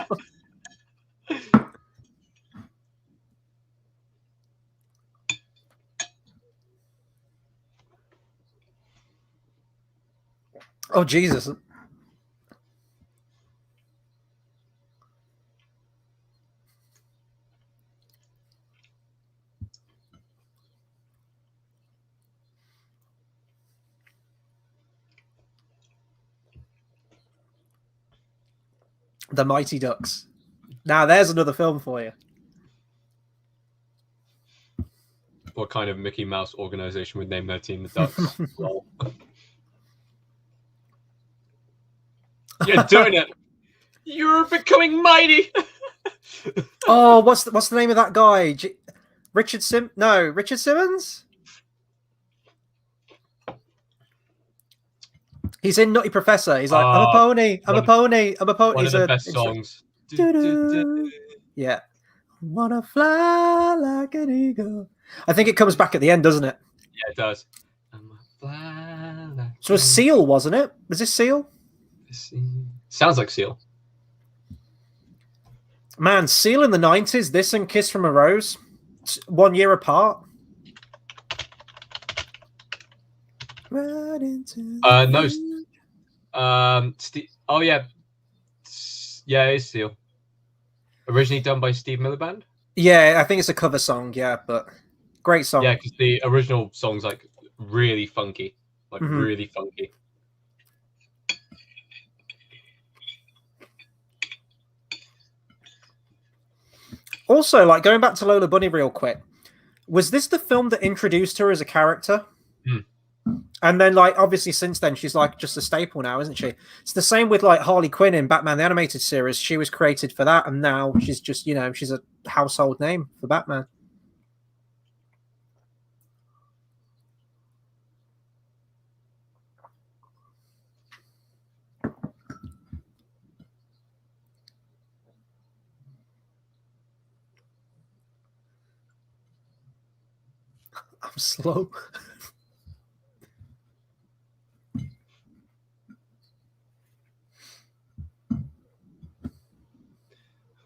Oh Jesus. The Mighty Ducks. Now there's another film for you. What kind of Mickey Mouse organization would name their team the Ducks? Lol. You're doing it. You're becoming mighty. Oh, what's the name of that guy? Richard Simmons? He's in Nutty Professor. He's like, I'm a pony. I'm a pony. I'm a pony. One of the best songs. Yeah. Wanna fly like an eagle. I think it comes back at the end, doesn't it? Yeah, it does. So it was Seal, wasn't it? Was this Seal? Sounds like Seal. Man, Seal in the 90s, this and Kiss from a Rose, 1 year apart. Right into no. Oh yeah, it's Seal. Originally done by Steve Miller Band. Yeah, I think it's a cover song. Yeah, but great song. Yeah, because the original song's like really funky, really funky. Also, like going back to Lola Bunny real quick, was this the film that introduced her as a character? And then, like, obviously since then, she's like just a staple now, isn't she? It's the same with like Harley Quinn in Batman the Animated Series. She was created for that, and now she's just, she's a household name for Batman. I'm slow.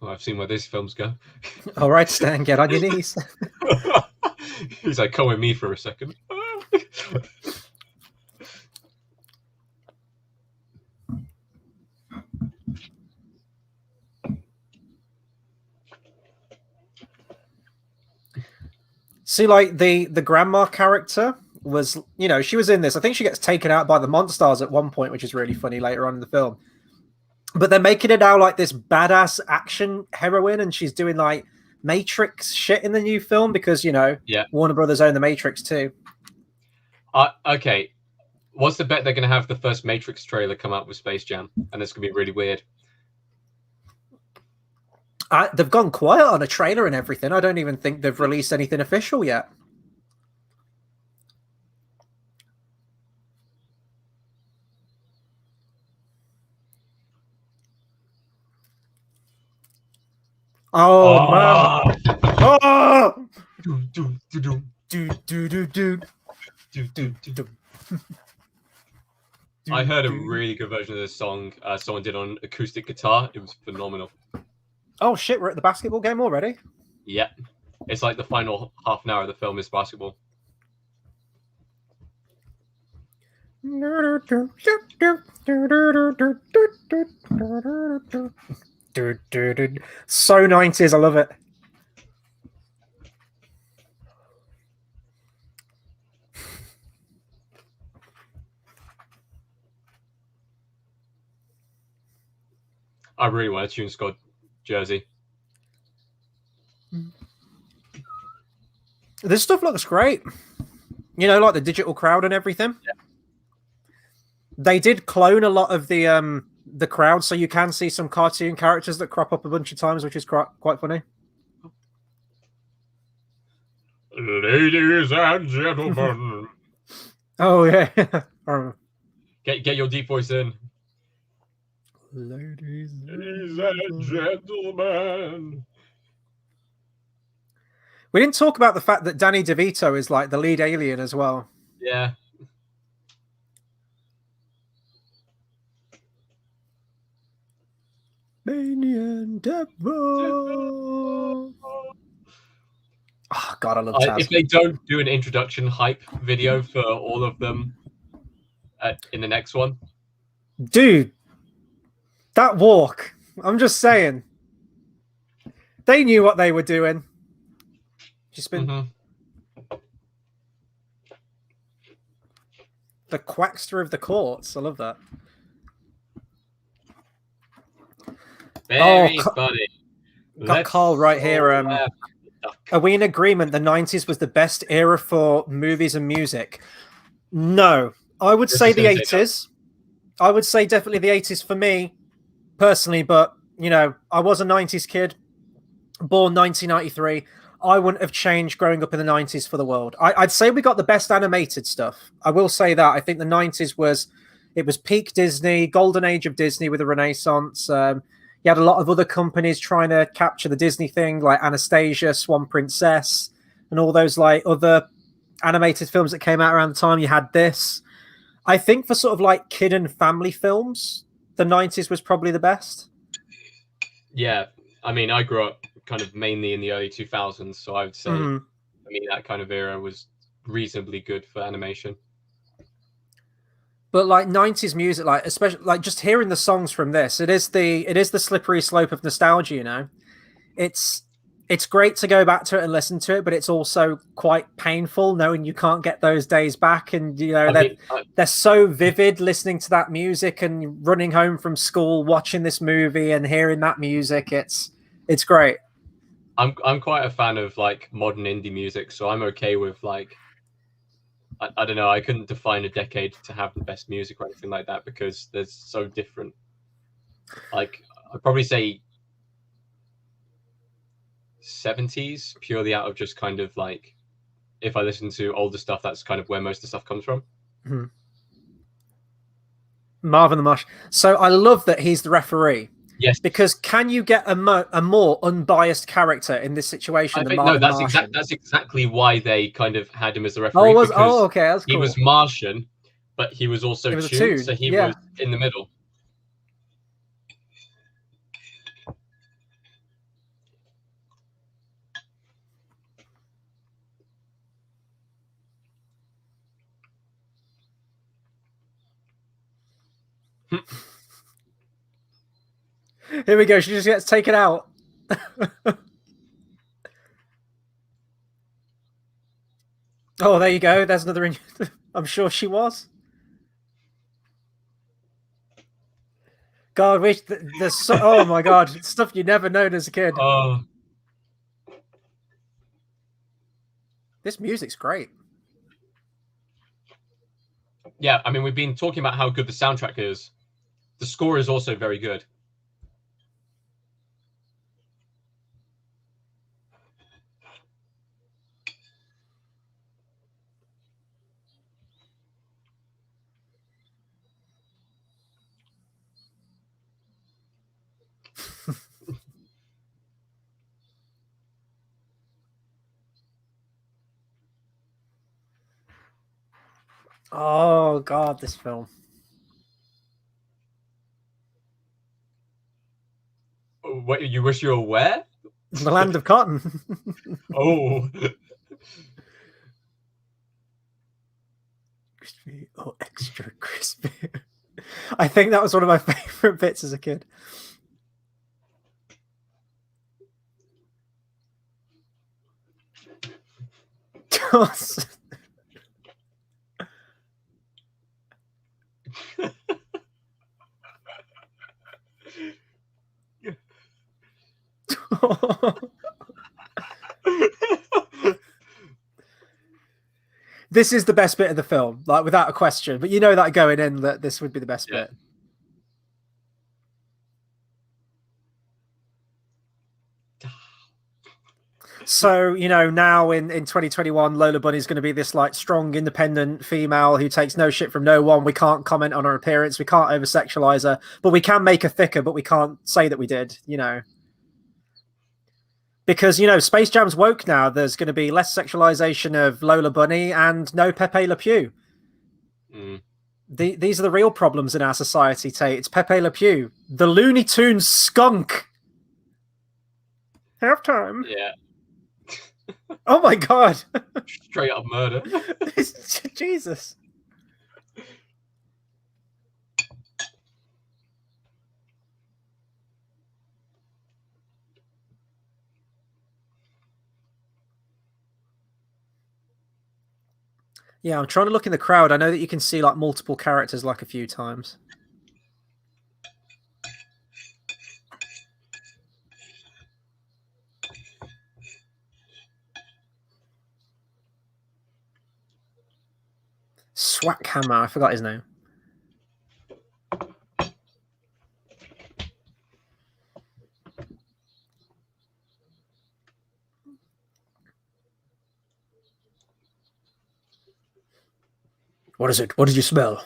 Well, I've seen where these films go. All right, Stan, get on your knees. He's like, come with me for a second. See, like the grandma character was, she was in this. I think she gets taken out by the Monstars at one point, which is really funny later on in the film. But they're making it now like this badass action heroine, and she's doing like Matrix shit in the new film because, Warner Brothers own the Matrix too. Okay. What's the bet they're going to have the first Matrix trailer come out with Space Jam? And it's going to be really weird. They've gone quiet on a trailer and everything. I don't even think they've released anything official yet. Oh man! Oh! I heard a really good version of this song someone did on acoustic guitar. It was phenomenal. Oh shit, we're at the basketball game already? Yeah, it's like the final half an hour of the film is basketball. So 90s, I love it. I really want a Tune Squad jersey. This stuff looks great. You know, like the digital crowd and everything. Yeah. They did clone a lot of the crowd, so you can see some cartoon characters that crop up a bunch of times, which is quite funny. Ladies and gentlemen. Oh yeah. Get your deep voice in. Ladies and gentlemen. We didn't talk about the fact that Danny DeVito is like the lead alien as well. Yeah. Manian Devil. Oh God, I love Taz. If they don't do an introduction hype video for all of them in the next one, dude, that walk. I'm just saying, they knew what they were doing. Just been the quackster of the courts. I love that. very funny. Got Carl right here. Are we in agreement the 90s was the best era for movies and music? No. I would say the 80s. I would say definitely the 80s for me, personally, but, you know, I was a 90s kid, born 1993. I wouldn't have changed growing up in the 90s for the world. I'd say we got the best animated stuff. I will say that. I think the 90s was peak Disney, golden age of Disney with the Renaissance. You had a lot of other companies trying to capture the Disney thing, like Anastasia, Swan Princess, and all those like other animated films that came out around the time. You had this. I think for sort of like kid and family films, the 90s was probably the best. Yeah. I mean, I grew up kind of mainly in the early 2000s, so I would say, I mean, that kind of era was reasonably good for animation. But like 90s music, like especially like just hearing the songs from this, it is the slippery slope of nostalgia, you know. It's great to go back to it and listen to it, but it's also quite painful knowing you can't get those days back. And you know, they're so vivid listening to that music and running home from school, watching this movie and hearing that music. It's great. I'm quite a fan of like modern indie music, so I'm okay with like I don't know, I couldn't define a decade to have the best music or anything like that because they're so different. Like I'd probably say 70s, purely out of just kind of like if I listen to older stuff, that's kind of where most of the stuff comes from. Marvin the Mush. So I love that he's the referee. Yes. Because can you get a more unbiased character in this situation than Marvin the Martian? That's exactly why they kind of had him as the referee. Okay, that's cool. He was Martian, but he was also tuned, so he was in the middle. Here we go. She just gets taken out. Oh, there you go. There's another. I'm sure she was. God, there's so. Oh my God, stuff you never known as a kid. This music's great. Yeah, I mean, we've been talking about how good the soundtrack is. The score is also very good. Oh God, this film. What, you wish you were where? The land of cotton. Oh. Crispy or extra crispy. I think that was one of my favorite bits as a kid. This is the best bit of the film, like without a question. But you know that going in that this would be the best bit. So, you know, now in 2021, Lola Bunny's going to be this like strong, independent female who takes no shit from no one. We can't comment on her appearance. We can't over sexualize her, but we can make her thicker, but we can't say that we did, you know. Because, you know, Space Jam's woke now. There's going to be less sexualization of Lola Bunny and no Pepe Le Pew. These are the real problems in our society, Tate. It's Pepe Le Pew, the Looney Tunes skunk. Halftime. Yeah. Oh my god. Straight up murder. Jesus. Yeah, I'm trying to look in the crowd. I know that you can see like multiple characters like a few times. Swackhammer, I forgot his name. What is it? What did you smell?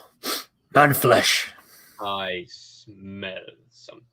Man flesh. I smell something.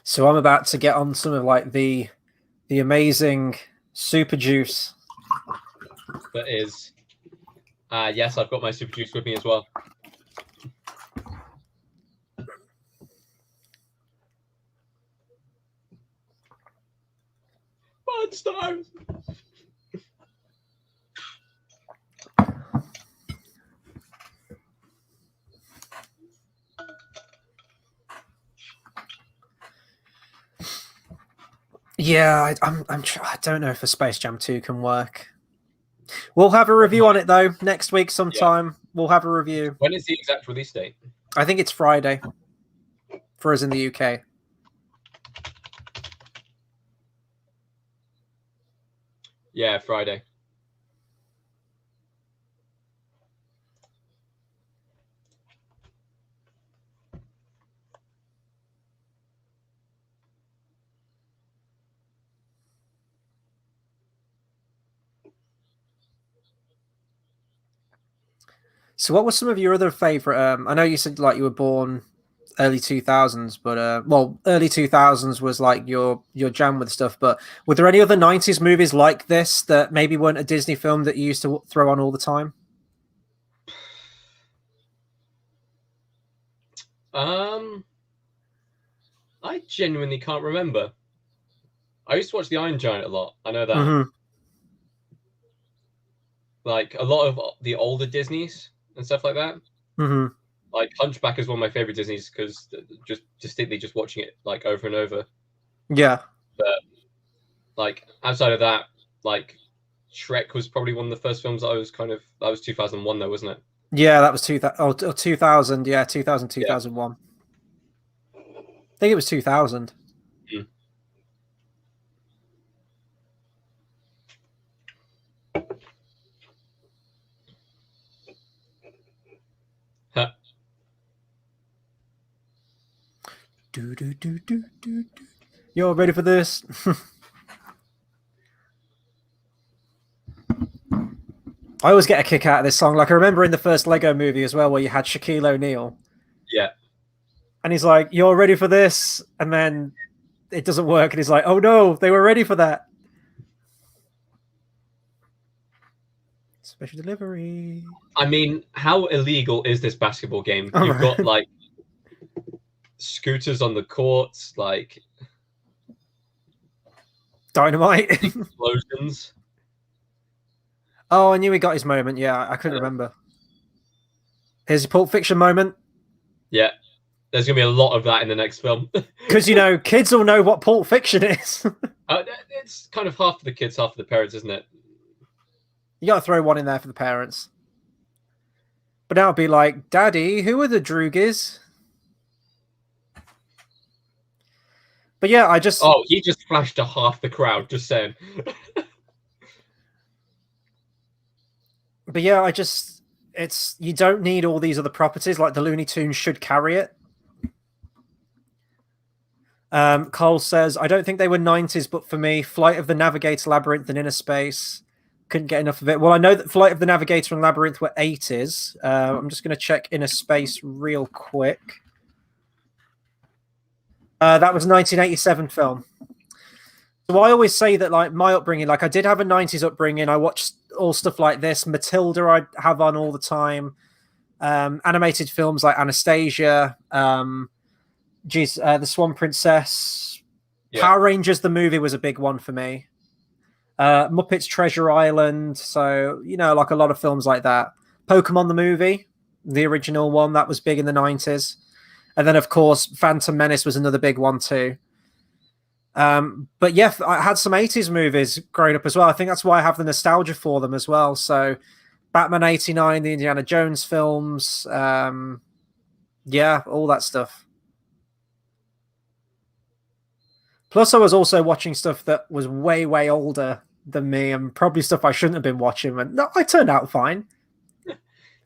So I'm about to get on some of like the amazing super juice. That is. Yes, I've got my super juice with me as well. Monsters! Yeah, I don't know if a Space Jam 2 can work. We'll have a review on it though next week sometime. Yeah. We'll have a review. When is the exact release date? I think it's Friday for us in the UK. Yeah, Friday. So what were some of your other favorite I know you said like you were born early 2000s, but well, early 2000s was like your jam with stuff, but were there any other 90s movies like this that maybe weren't a Disney film that you used to throw on all the time? I genuinely can't remember. I used to watch The Iron Giant a lot. I know that. Mm-hmm. Like a lot of the older Disneys and stuff like that. Mm-hmm. Like Hunchback is one of my favorite Disneys because just distinctly just watching it like over and over. Yeah. But like outside of that, like Shrek was probably one of the first films that I was that was 2001 though, wasn't it? Yeah, that was 2000. Yeah, 2000, 2001. Yeah. I think it was 2000. Mm. Huh. Do, do, do, do, do, do. You're ready for this? I always get a kick out of this song. Like, I remember in the first Lego movie as well, where you had Shaquille O'Neal. Yeah. And he's like, "You're ready for this?" And then it doesn't work. And he's like, "Oh no, they were ready for that." Special delivery. I mean, how illegal is this basketball game? All You've right. got like scooters on the courts, like Dynamite. explosions. Oh, I knew he got his moment. Yeah, I couldn't remember. Here's your Pulp Fiction moment. Yeah. There's going to be a lot of that in the next film. Because, you know, kids will know what Pulp Fiction is. It's kind of half for the kids, half for the parents, isn't it? You got to throw one in there for the parents. But now it'd be like, Daddy, who are the Droogers? But yeah, I just... Oh, he just flashed to half the crowd, just saying. But yeah, I just... It's... You don't need all these other properties. Like, the Looney Tunes should carry it. Cole says, I don't think they were 90s, but for me, Flight of the Navigator, Labyrinth, and Inner Space... Couldn't get enough of it. Well, I know that Flight of the Navigator and Labyrinth were 80s. I'm just going to check Inner Space real quick. That was a 1987 film. So I always say that, like, my upbringing, like, I did have a 90s upbringing. I watched all stuff like this. Matilda I have on all the time. Animated films like Anastasia, The Swan Princess. Yeah. Power Rangers, the movie, was a big one for me. Muppets Treasure Island. So, you know, like a lot of films like that. Pokemon the movie, the original one, that was big in the 90s. And then, of course, Phantom Menace was another big one too. But yeah, I had some 80s movies growing up as well. I think that's why I have the nostalgia for them as well. So Batman 89, the Indiana Jones films, yeah, all that stuff. Plus, I was also watching stuff that was way, way older than me, and probably stuff I shouldn't have been watching. And no, I turned out fine.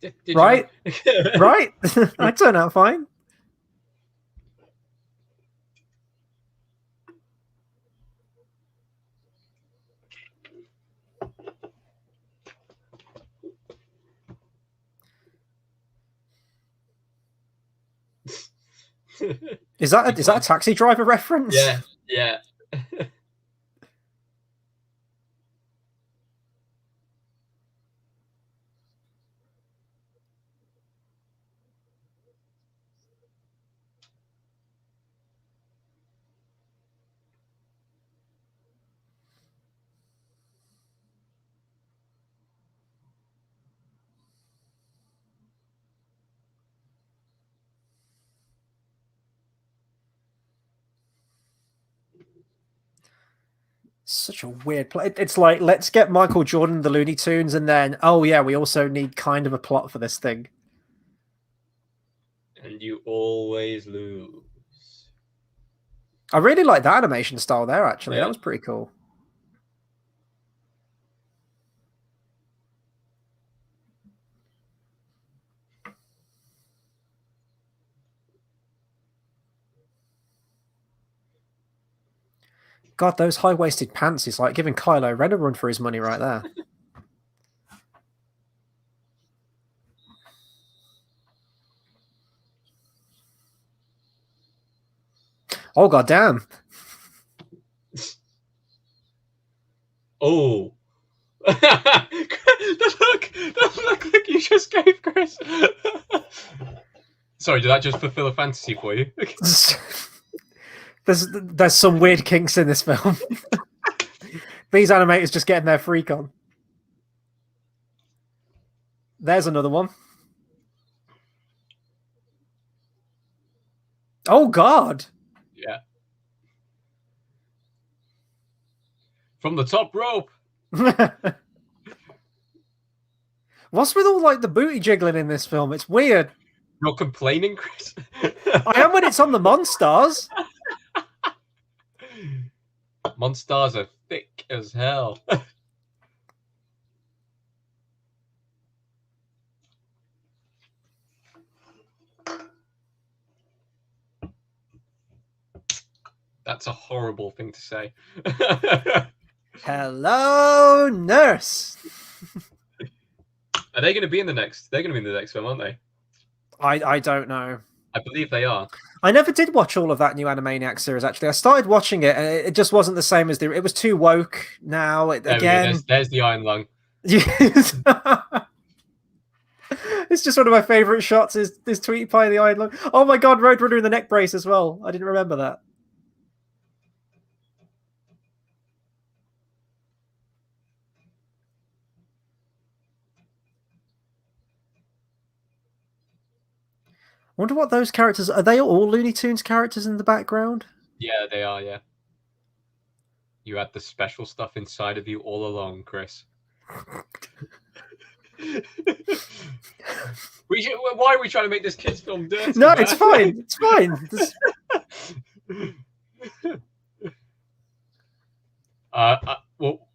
Did right? You? Right? I turned out fine. Is that a Taxi Driver reference? Yeah, yeah. Such a weird play. It's like, let's get Michael Jordan, the Looney Tunes, and then, oh yeah, we also need kind of a plot for this thing. And you always lose. I really like that animation style there, actually. Yeah. That was pretty cool. God, those high-waisted pants is like giving Kylo Ren a run for his money right there. Oh, goddamn. Oh. the look like you just gave Chris. Sorry, did that just fulfill a fantasy for you? There's some weird kinks in this film. These animators just getting their freak on. There's another one. Oh, God. Yeah. From the top rope. What's with all like the booty jiggling in this film? It's weird. You're complaining, Chris? I am when it's on the Monstars. Monstars are thick as hell. That's a horrible thing to say. Hello, nurse. Are they going to be in the next? They're going to be in the next film, aren't they? I don't know. I believe they are. I never did watch all of that new Animaniacs series. Actually, I started watching it, and it just wasn't the same as it was too woke. Now again, there's the Iron Lung. It's just one of my favorite shots. Is Tweety Pie the Iron Lung? Oh my god, Roadrunner in the neck brace as well. I didn't remember that. I wonder what those characters are. They all Looney Tunes characters in the background? Yeah, they are. Yeah. You had the special stuff inside of you all along, Chris. Why are we trying to make this kids' film dirty? No, man? It's fine. It's fine.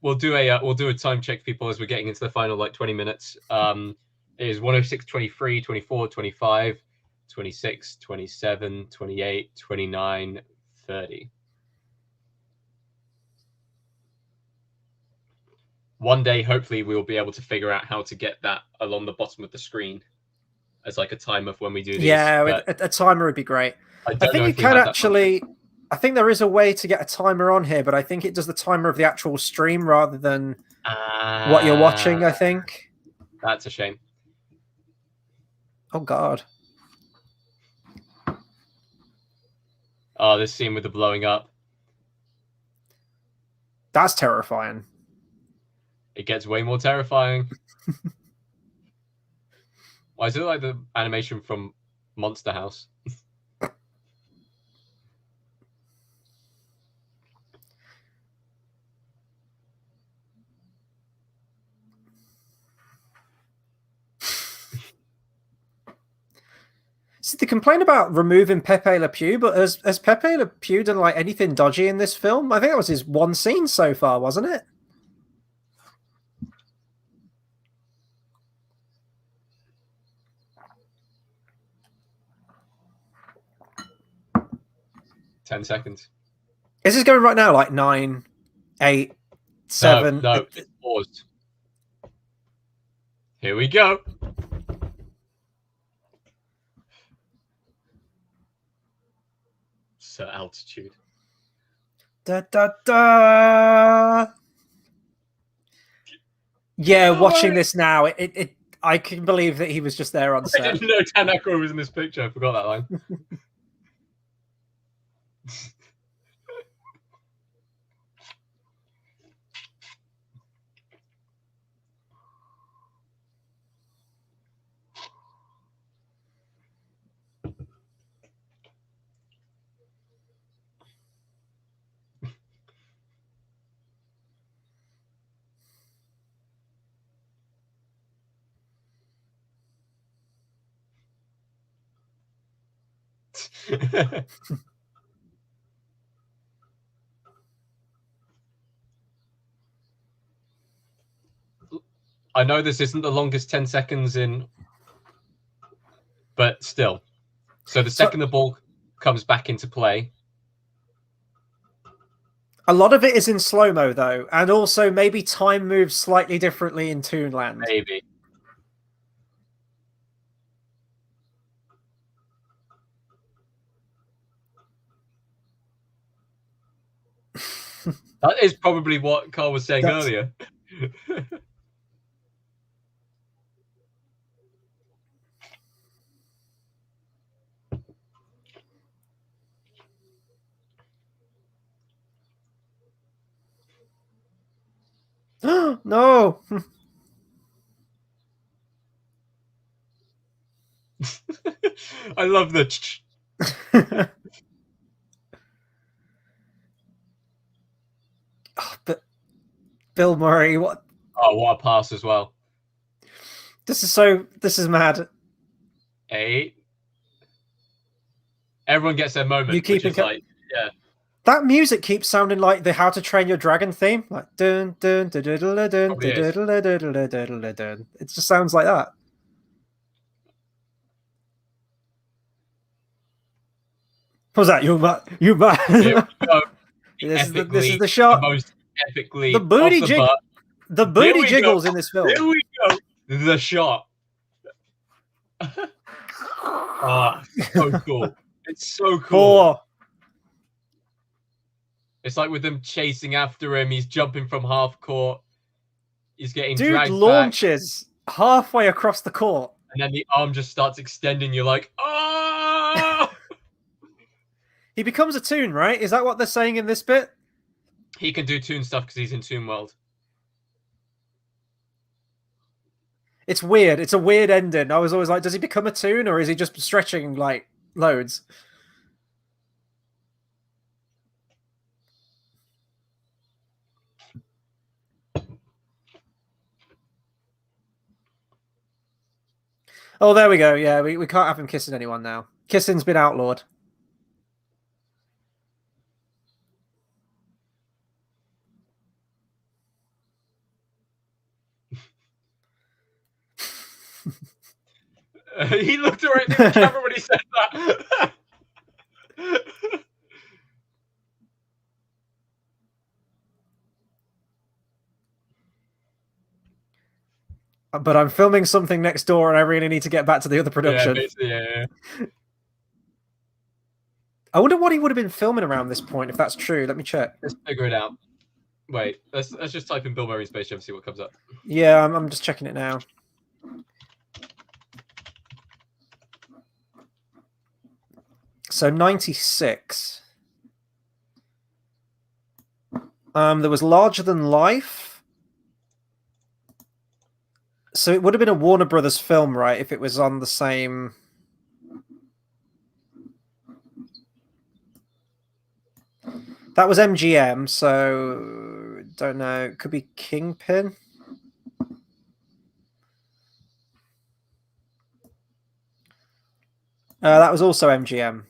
We'll do a time check, people, as we're getting into the final 20 minutes. It is 106:23, 24, 25, 26, 27, 28, 29, 30. One day, hopefully, we'll be able to figure out how to get that along the bottom of the screen as like a timer for when we do these. Yeah, a timer would be great. I think you can actually. I think there is a way to get a timer on here, but I think it does the timer of the actual stream rather than what you're watching, I think. That's a shame. Oh, God. Oh, this scene with the blowing up. That's terrifying. It gets way more terrifying. Why is it like the animation from Monster House? See, they complain about removing Pepe Le Pew, but has Pepe Le Pew done like anything dodgy in this film? I think that was his one scene so far, wasn't it? Ten seconds. Is this going right now? Like 9, 8, 7? No, it's paused. Here we go. So altitude. Da da da. Yeah, watching this now, I can believe that he was just there on set. I didn't know Dan Aykroyd was in this picture. I forgot that line. I know this isn't the longest 10 seconds in, but still. So the second the ball comes back into play. A lot of it is in slow-mo, though, and also maybe time moves slightly differently in Toonland. Maybe. That is probably what Carl was saying earlier. No. I love the. Oh, but Bill Murray, what? Oh, what a pass as well. This is mad. 8. Everyone gets their moment. You keep it like, yeah. That music keeps sounding like the How to Train Your Dragon theme, like dun dun dun dun dun dun dun dun dun. It just sounds like that. What was that? You Here we go. This is Epically, the shot. the most The epically off booty the jig. butt. The Here booty we jiggles go. in this film. Here we go. The shot. Oh, so cool. It's so cool. Oh, It's like with them chasing after him. He's jumping from half court. He's getting dude dragged launches halfway across the court. back. And then the arm just starts extending. You're like, oh! He becomes a toon, right? Is that what they're saying in this bit? He can do toon stuff because he's in Toon World. It's weird. It's a weird ending. I was always like, does he become a toon or is he just stretching like loads? Oh, there we go. Yeah, we can't have him kissing anyone now. Kissing's been outlawed. He looked directly at the camera when he said that. But I'm filming something next door and I really need to get back to the other production. Yeah. I wonder what he would have been filming around this point, if that's true. Let me check. Let's figure it out. Wait, let's just type in Bill Murray Space Jam and see what comes up. Yeah, I'm just checking it now. So 96. There was Larger Than Life. So it would have been a Warner Brothers film, right? If it was on the same. That was MGM, so don't know. It could be Kingpin. That was also MGM.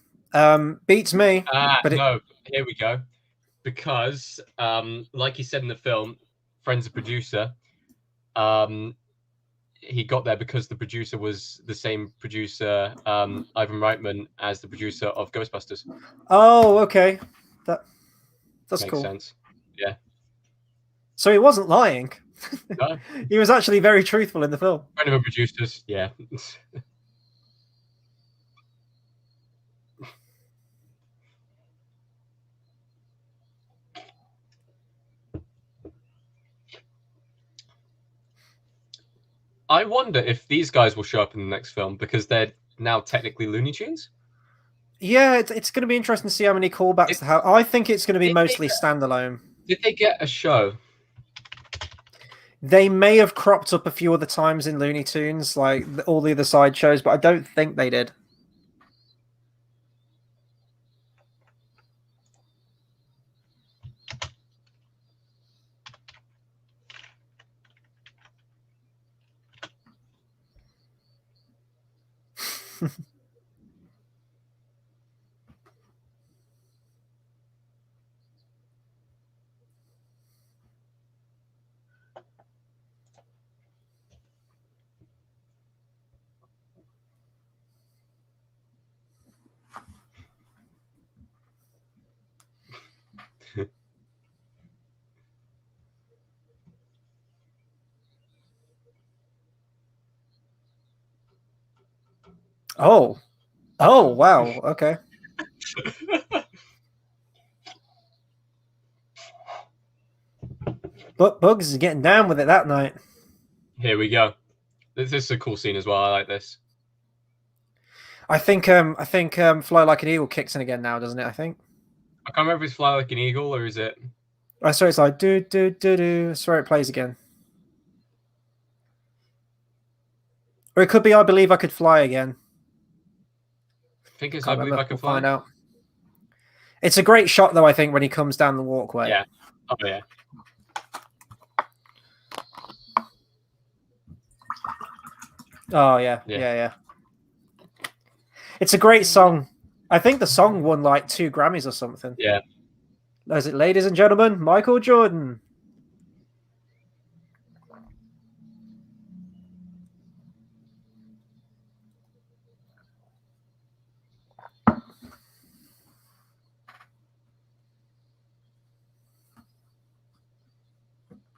Beats me. But no, here we go. Because, like he said in the film, Friend's a producer. He got there because the producer was the same producer, Ivan Reitman, as the producer of Ghostbusters. Oh, okay. That's Makes cool. sense. Yeah. So he wasn't lying. No. He was actually very truthful in the film. Friend of a producers, yeah. I wonder if these guys will show up in the next film because they're now technically Looney Tunes. Yeah, it's going to be interesting to see how many callbacks they have. I think it's going to be mostly standalone. Did they get a show? They may have cropped up a few other times in Looney Tunes, like all the other side shows, but I don't think they did. Oh, wow. Okay. But Bugs is getting down with it that night. Here we go. This is a cool scene as well. I like this. I think Fly Like an Eagle kicks in again now, doesn't it? I think. I can't remember if it's Fly Like an Eagle or is it. I swear it's like do do do do. I swear it plays again. Or it could be I Believe I Could Fly again. I think it's I Believe I Could Fly. Find out. It's a great shot though, I think, when he comes down the walkway. Yeah. Oh yeah. Oh yeah. It's a great song. I think the song won like 2 Grammys or something. Yeah. Is it, ladies and gentlemen, Michael Jordan?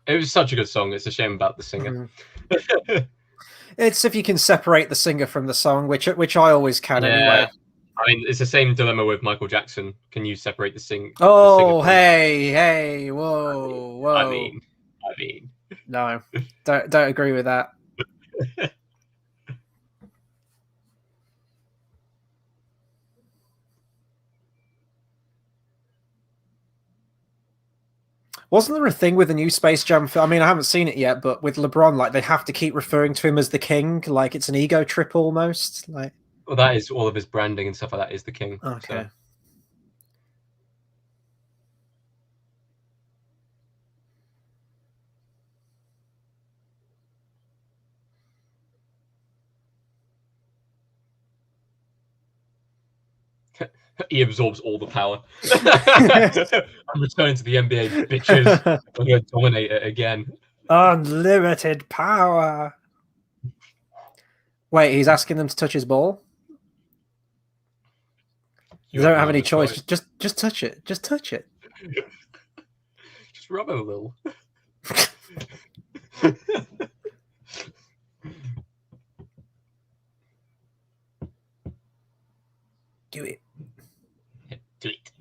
It was such a good song. It's a shame about the singer. It's if you can separate the singer from the song, which I always can anyway. I mean, it's the same dilemma with Michael Jackson. Can you separate the singer? Oh, hey, whoa. I mean, no, don't agree with that. Wasn't there a thing with the new Space Jam film? I mean, I haven't seen it yet, but with LeBron, like they have to keep referring to him as the king, like it's an ego trip almost. Like, well, that is all of his branding and stuff like that is the king. Okay. So. He absorbs all the power. I'm returning to the NBA, bitches. I'm going to dominate it again. Unlimited power. Wait, he's asking them to touch his ball? You don't have any choice. Just touch it. Just touch it. Just rub it a little. Do it. Do it.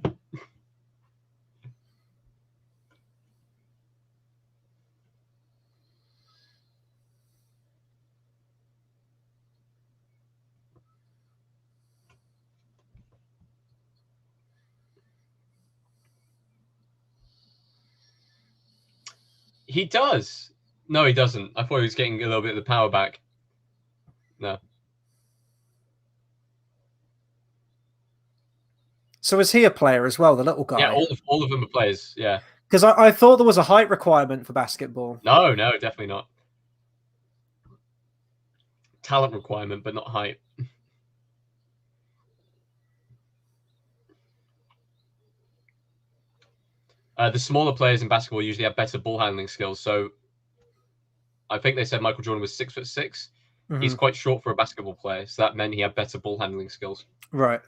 He does. No, he doesn't. I thought he was getting a little bit of the power back. No. So is he a player as well, the little guy? Yeah, all of them are players, yeah. Because I thought there was a height requirement for basketball. No, definitely not. Talent requirement, but not height. The smaller players in basketball usually have better ball handling skills. So I think they said Michael Jordan was 6'6". Mm-hmm. He's quite short for a basketball player, so that meant he had better ball handling skills. Right.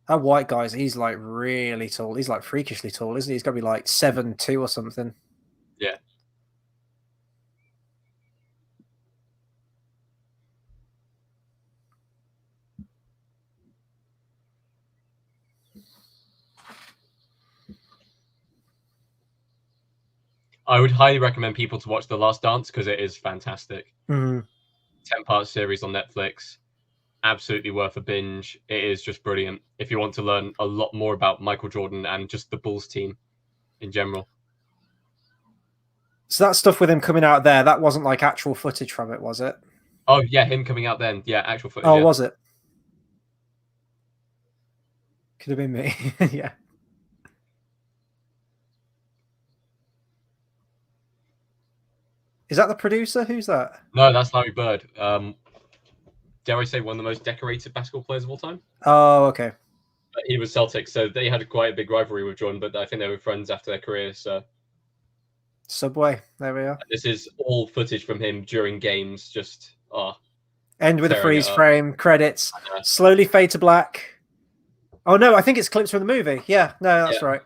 That white guy's, he's like really tall. He's like freakishly tall, isn't he? He's got to be like 7'2" or something. Yeah. I would highly recommend people to watch The Last Dance because it is fantastic. 10-part series on Netflix. Absolutely worth a binge. It is just brilliant if you want to learn a lot more about Michael Jordan and just the Bulls team in general. So that stuff with him coming out there, that wasn't like actual footage from it, was it? Oh, yeah, him coming out then. Yeah, actual footage. Oh, yeah. Was it? Could have been me. Yeah. Is that the producer? Who's that? No, that's Larry Bird. Dare I say one of the most decorated basketball players of all time? Oh, okay. He was Celtic, so they had quite a big rivalry with Jordan, but I think they were friends after their career. So Subway, there we are. This is all footage from him during games. Just end with a freeze frame, credits, slowly fade to black. Oh no, I think it's clips from the movie. Yeah, no, that's right.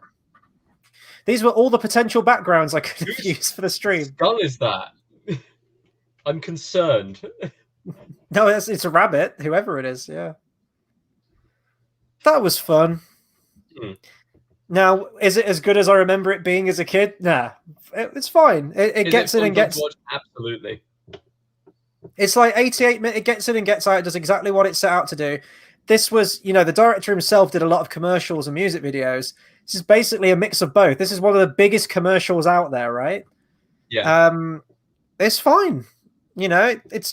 These were all the potential backgrounds I could have used for the stream. Skull is that? I'm concerned. No, it's a rabbit, whoever it is. Yeah, that was fun. Now, is it as good as I remember it being as a kid? Nah, it's fine. It gets in and gets. Absolutely. It's like 88 minutes. It gets in and gets out. It does exactly what it set out to do. This was, the director himself did a lot of commercials and music videos. This is basically a mix of both. This is one of the biggest commercials out there, right? Yeah. It's fine. It's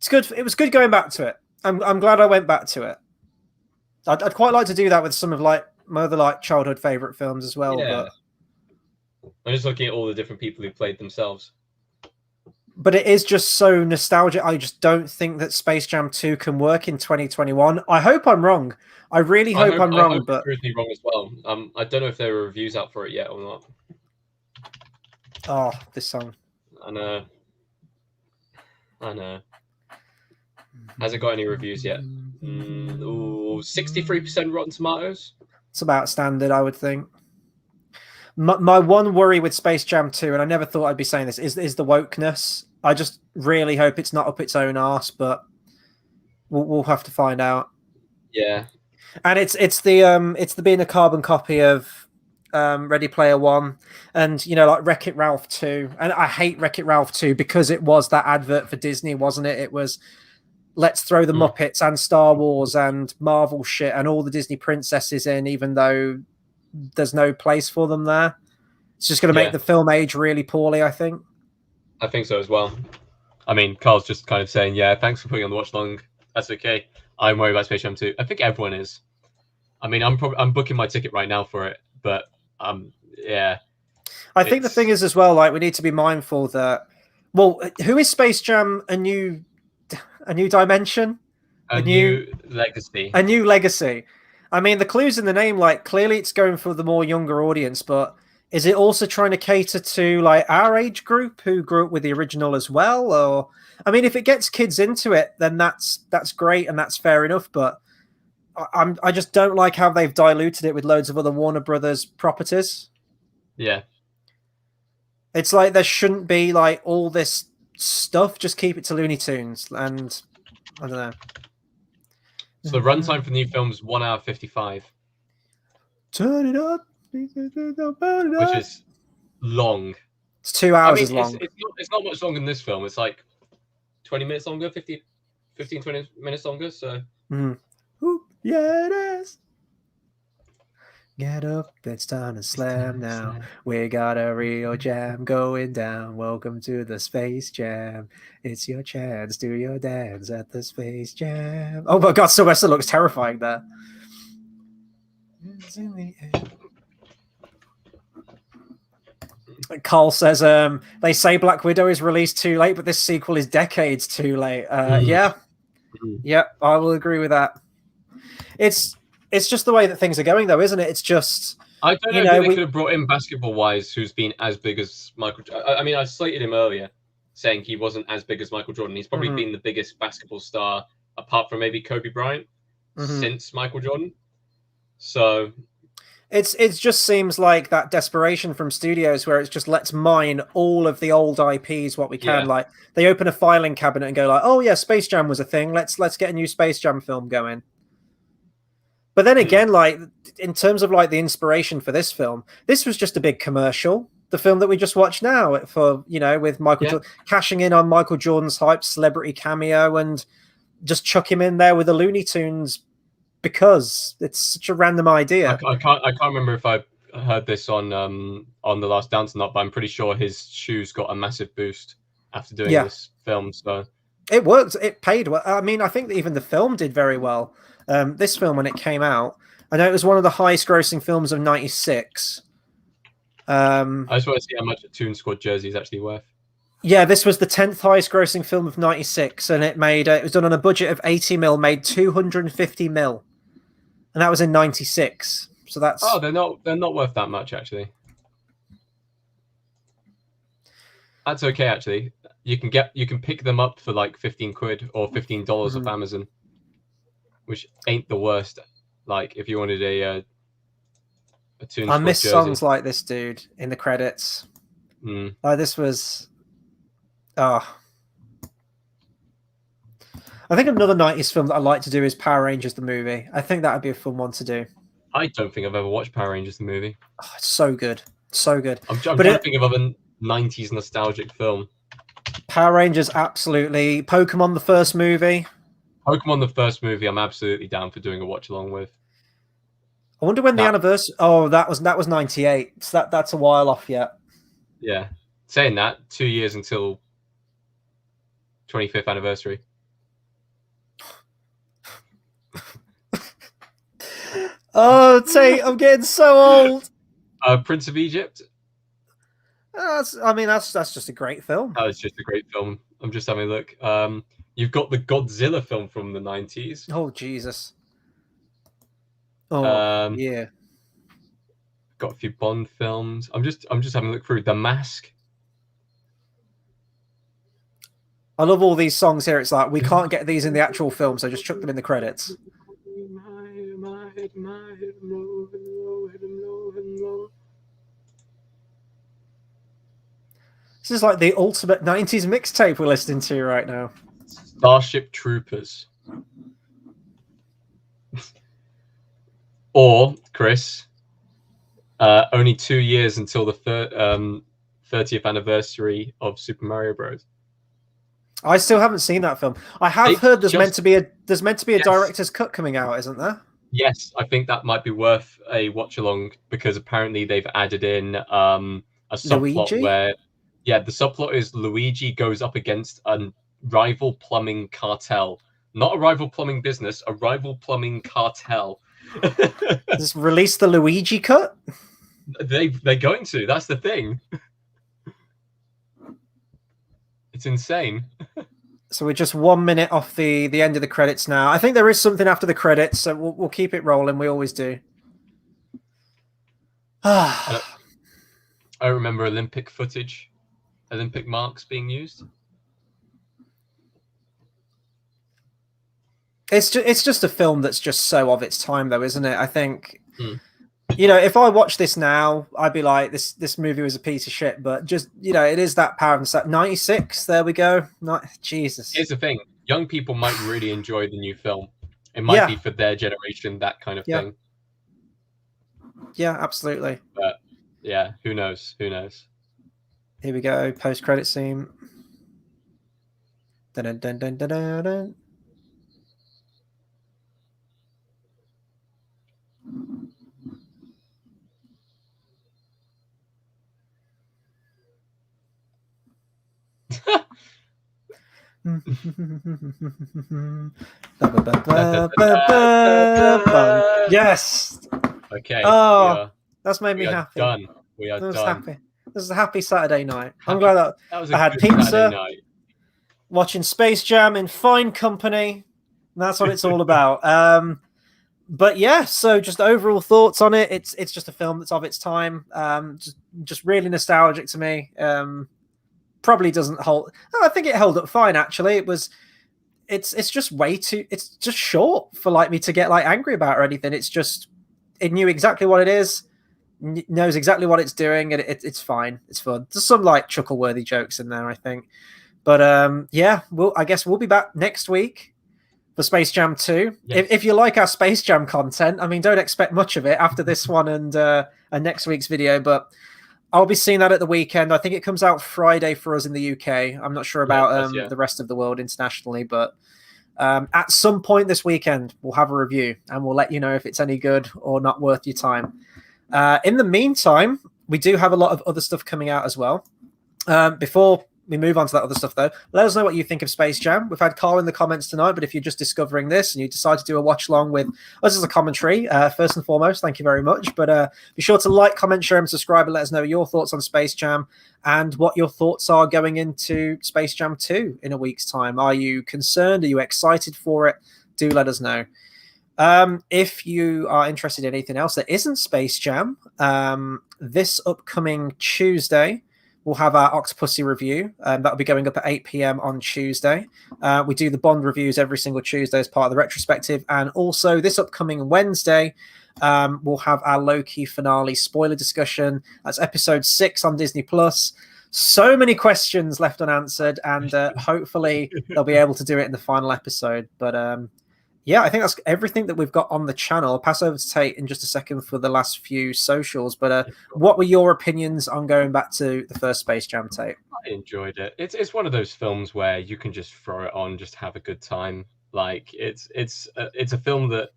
good. It was good going back to it. I'm glad I went back to it. I'd quite like to do that with some of my other childhood favorite films as well. Yeah. But I'm just looking at all the different people who played themselves. But it is just so nostalgic. I just don't think that Space Jam 2 can work in 2021. I hope I'm wrong. I really hope I'm wrong. But you're wrong as well. I don't know if there are reviews out for it yet or not. Oh, this song. I know. Has it got any reviews yet? 63% Rotten Tomatoes. It's about standard, I would think. My one worry with Space Jam 2, and I never thought I'd be saying this, is the wokeness. I just really hope it's not up its own arse, but we'll have to find out. Yeah. And it's the being a carbon copy of Ready Player One, and like Wreck-It Ralph 2. And I hate Wreck-It Ralph 2 because it was that advert for Disney, wasn't it? It was, let's throw the Muppets and Star Wars and Marvel shit and all the Disney princesses in, even though there's no place for them there. It's just going to make the film age really poorly, I think. I think so as well. I mean, Carl's just kind of saying, yeah, thanks for putting on the watch long. That's okay. I'm worried about Space Jam 2. I think everyone is. I mean, I'm booking my ticket right now for it, but yeah. I think the thing is as well, like, we need to be mindful that, well, who is Space Jam a new dimension? A new legacy. A new legacy. I mean, the clues in the name, like, clearly it's going for the more younger audience, but is it also trying to cater to, like, our age group who grew up with the original as well? Or, I mean, if it gets kids into it, then that's great and that's fair enough, but I just don't like how they've diluted it with loads of other Warner Brothers properties. Yeah. It's like there shouldn't be, like, all this stuff. Just keep it to Looney Tunes, and I don't know. So the runtime for the new film is 1 hour 55. Turn it up. Which is long. It's 2 hours is long. It's not much longer than this film. It's like 20 minutes longer, 15, 20 minutes longer. So. Ooh, yeah, it is. Get up, it's time to slam now. We got a real jam going down. Welcome to the Space Jam. It's your chance. Do your dance at the Space Jam. Oh my God, Sylvester looks terrifying there. It's in the air. Carl says, they say Black Widow is released too late, but this sequel is decades too late. Yeah, I will agree with that. It's just the way that things are going, though, isn't it? It's just, I don't know if they could have brought in basketball-wise who's been as big as Michael. I mean, I slated him earlier, saying he wasn't as big as Michael Jordan. He's probably been the biggest basketball star, apart from maybe Kobe Bryant, since Michael Jordan. So it just seems like that desperation from studios where it's just, let's mine all of the old IPs what we can. Yeah. Like, they open a filing cabinet and go like, oh yeah, Space Jam was a thing. Let's get a new Space Jam film going. But then again, like, in terms of, like, the inspiration for this film, this was just a big commercial. The film that we just watched now for, with Michael Jordan, cashing in on Michael Jordan's hype, celebrity cameo, and just chuck him in there with the Looney Tunes because it's such a random idea. I can't remember if I heard this on The Last Dance or not, but I'm pretty sure his shoes got a massive boost after doing this film. So it worked. It paid well. I mean, I think that even the film did very well. This film, when it came out, I know it was one of the highest grossing films of '96. I just want to see how much a Toon Squad jersey is actually worth. Yeah, this was the 10th highest grossing film of '96, and it was done on a budget of 80 mil, made 250 mil, and that was in '96. So that's they're not worth that much actually. That's okay actually. You can pick them up for like 15 quid or $15 off Amazon, which ain't the worst. Like, if you wanted a Toon Squad I miss jersey. Songs like this, dude, in the credits. Like, this was... I think another 90s film that I'd like to do is Power Rangers the movie. I think that would be a fun one to do. I don't think I've ever watched Power Rangers the movie. Oh, it's so good. So good. I'm trying to think of a 90s nostalgic film. Power Rangers, absolutely. Pokemon, the first movie. Pokemon, the first movie, I'm absolutely down for doing a watch along with. I wonder when the anniversary. Oh, that was '98. So that's a while off yet. Yeah, saying that, 2 years until 25th anniversary. Oh, Tate, I'm getting so old. Prince of Egypt. That's just a great film. That was just a great film. I'm just having a look. You've got the Godzilla film from the 90s. Oh, Jesus. Oh, yeah. Got a few Bond films. I'm just having a look through. The Mask. I love all these songs here. It's like, we can't get these in the actual film, so just chuck them in the credits. This is like the ultimate 90s mixtape we're listening to right now. Starship Troopers. Or, Chris, only 2 years until the 30th anniversary of Super Mario Bros. I still haven't seen that film. I have heard there's meant to be a director's cut coming out, isn't there? Yes, I think that might be worth a watch along because apparently they've added in a subplot Luigi? where, the subplot is Luigi goes up against a rival plumbing cartel. Not a rival plumbing business, a rival plumbing cartel. Just release the Luigi cut? They're going to. That's the thing. It's insane. So we're just 1 minute off the end of the credits now. I think there is something after the credits, so we'll keep it rolling. We always do. I remember Olympic footage, Olympic marks being used. It's just a film that's just so of its time, though, isn't it? I think, if I watch this now, I'd be like, this movie was a piece of shit. But just, it is that power and set. 96, there we go. Jesus. Here's the thing. Young people might really enjoy the new film. It might be for their generation, that kind of thing. Yeah, absolutely. But, yeah, who knows? Who knows? Here we go. Post-credit scene. Dun, dun, dun, dun, dun, dun. Yes. Okay. Oh, that's made me happy. Done. We are done. Happy. This is a happy Saturday night. I'm glad that was I had pizza, watching Space Jam in fine company. And that's what it's all about. But yeah, so just overall thoughts on it. It's just a film that's of its time. Just really nostalgic to me. Probably doesn't hold. I think it held up fine actually. It's just way too. It's just short for me to get angry about or anything. It knew exactly what it is, knows exactly what it's doing, and it's fine. It's fun. There's some chuckle-worthy jokes in there, I think. But I guess we'll be back next week for Space Jam 2. Yes. If you like our Space Jam content, I mean, don't expect much of it after this one and next week's video, but I'll be seeing that at the weekend. I think it comes out Friday for us in the UK. I'm not sure about the rest of the world internationally, but at some point this weekend, we'll have a review and we'll let you know if it's any good or not worth your time. In the meantime, we do have a lot of other stuff coming out as well. Before we move on to that other stuff, though, let us know what you think of Space Jam. We've had Carl in the comments tonight, but if you're just discovering this and you decide to do a watch along with us as a commentary, first and foremost, thank you very much. But be sure to like, comment, share, and subscribe, and let us know your thoughts on Space Jam and what your thoughts are going into Space Jam 2 in a week's time. Are you concerned? Are you excited for it? Do let us know. If you are interested in anything else that isn't Space Jam, this upcoming Tuesday, we'll have our Octopussy review. That'll be going up at 8 p.m. on Tuesday. We do the Bond reviews every single Tuesday as part of the retrospective. And also this upcoming Wednesday, we'll have our Loki finale spoiler discussion. That's episode 6 on Disney+. So many questions left unanswered, and hopefully they'll be able to do it in the final episode. But yeah, I think that's everything that we've got on the channel. I'll pass over to Tate in just a second for the last few socials. But what were your opinions on going back to the first Space Jam, Tate? I enjoyed it. It's one of those films where you can just throw it on, just have a good time. It's a film that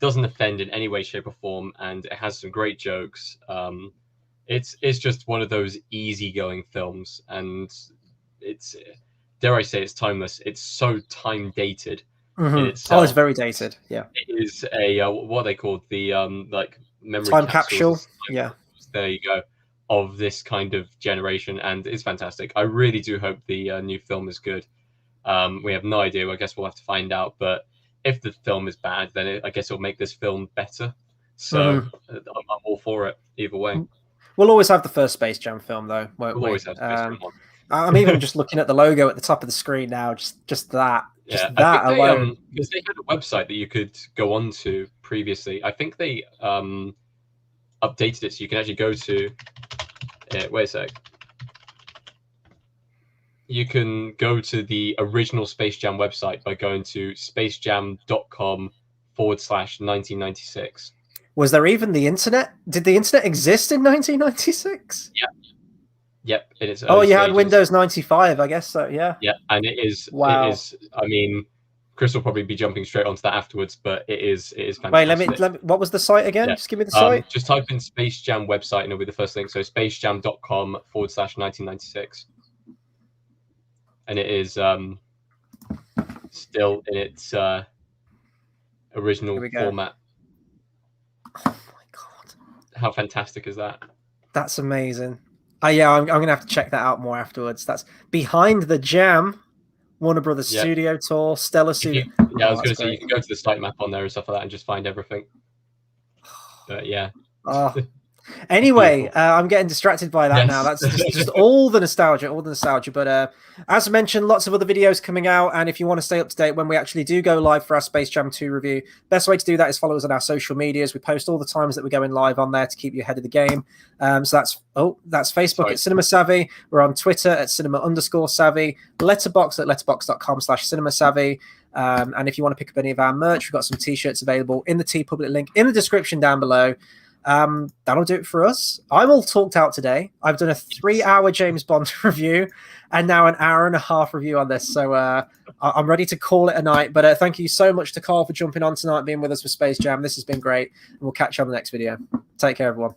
doesn't offend in any way, shape, or form, and it has some great jokes. It's just one of those easygoing films, and it's, dare I say, it's timeless. It's so time dated. Mm-hmm. Oh, it's very dated. Yeah, it is a what are they called, the memory time capsule. Yeah, there you go, of this kind of generation, and it's fantastic. I really do hope the new film is good. We have no idea. I guess we'll have to find out. But if the film is bad, then I guess it'll make this film better. So I'm all for it either way. We'll always have the first Space Jam film, though, won't we? Always have Space Jam one. I'm even just looking at the logo at the top of the screen now. Just that. Yeah, that alone. Because they had a website that you could go on to previously. I think they updated it so you can actually go to. Wait a sec. you can go to the original Space Jam website by going to spacejam.com/1996. Was there even the internet? Did the internet exist in 1996? Yeah. Yep. In its Oh, early you had stages. Windows 95, I guess so. Yeah. Yeah, and it is. Wow. It is. I mean, Chris will probably be jumping straight onto that afterwards, but it is fantastic. Wait, let me. What was the site again? Yeah. Just give me the site. Just type in Space Jam website, and it'll be the first link. So spacejam.com/1996, and it is still in its original format. Oh my god! How fantastic is that? That's amazing. Yeah, I'm gonna have to check that out more afterwards. That's Behind the Jam, Warner Brothers Studio Tour, Stellar Studio. Yeah, I was going to say you can go to the site map on there and stuff like that and just find everything. But yeah. Oh. Anyway, I'm getting distracted by that now. That's just all the nostalgia, But as mentioned, lots of other videos coming out. And if you want to stay up to date when we actually do go live for our Space Jam 2 review, best way to do that is follow us on our social medias. We post all the times that we're going live on there to keep you ahead of the game. So that's Facebook at Cinema Savvy. We're on Twitter at cinema_savvy, Letterboxd at letterboxd.com/cinema savvy. And if you want to pick up any of our merch, we've got some t-shirts available in the TeePublic link in the description down below. That'll do it for us. I'm all talked out today. I've done a 3-hour James Bond review and now an 1.5-hour review on this. So I'm ready to call it a night. But thank you so much to Carl for jumping on tonight, being with us for Space Jam. This has been great. And we'll catch you on the next video. Take care, everyone.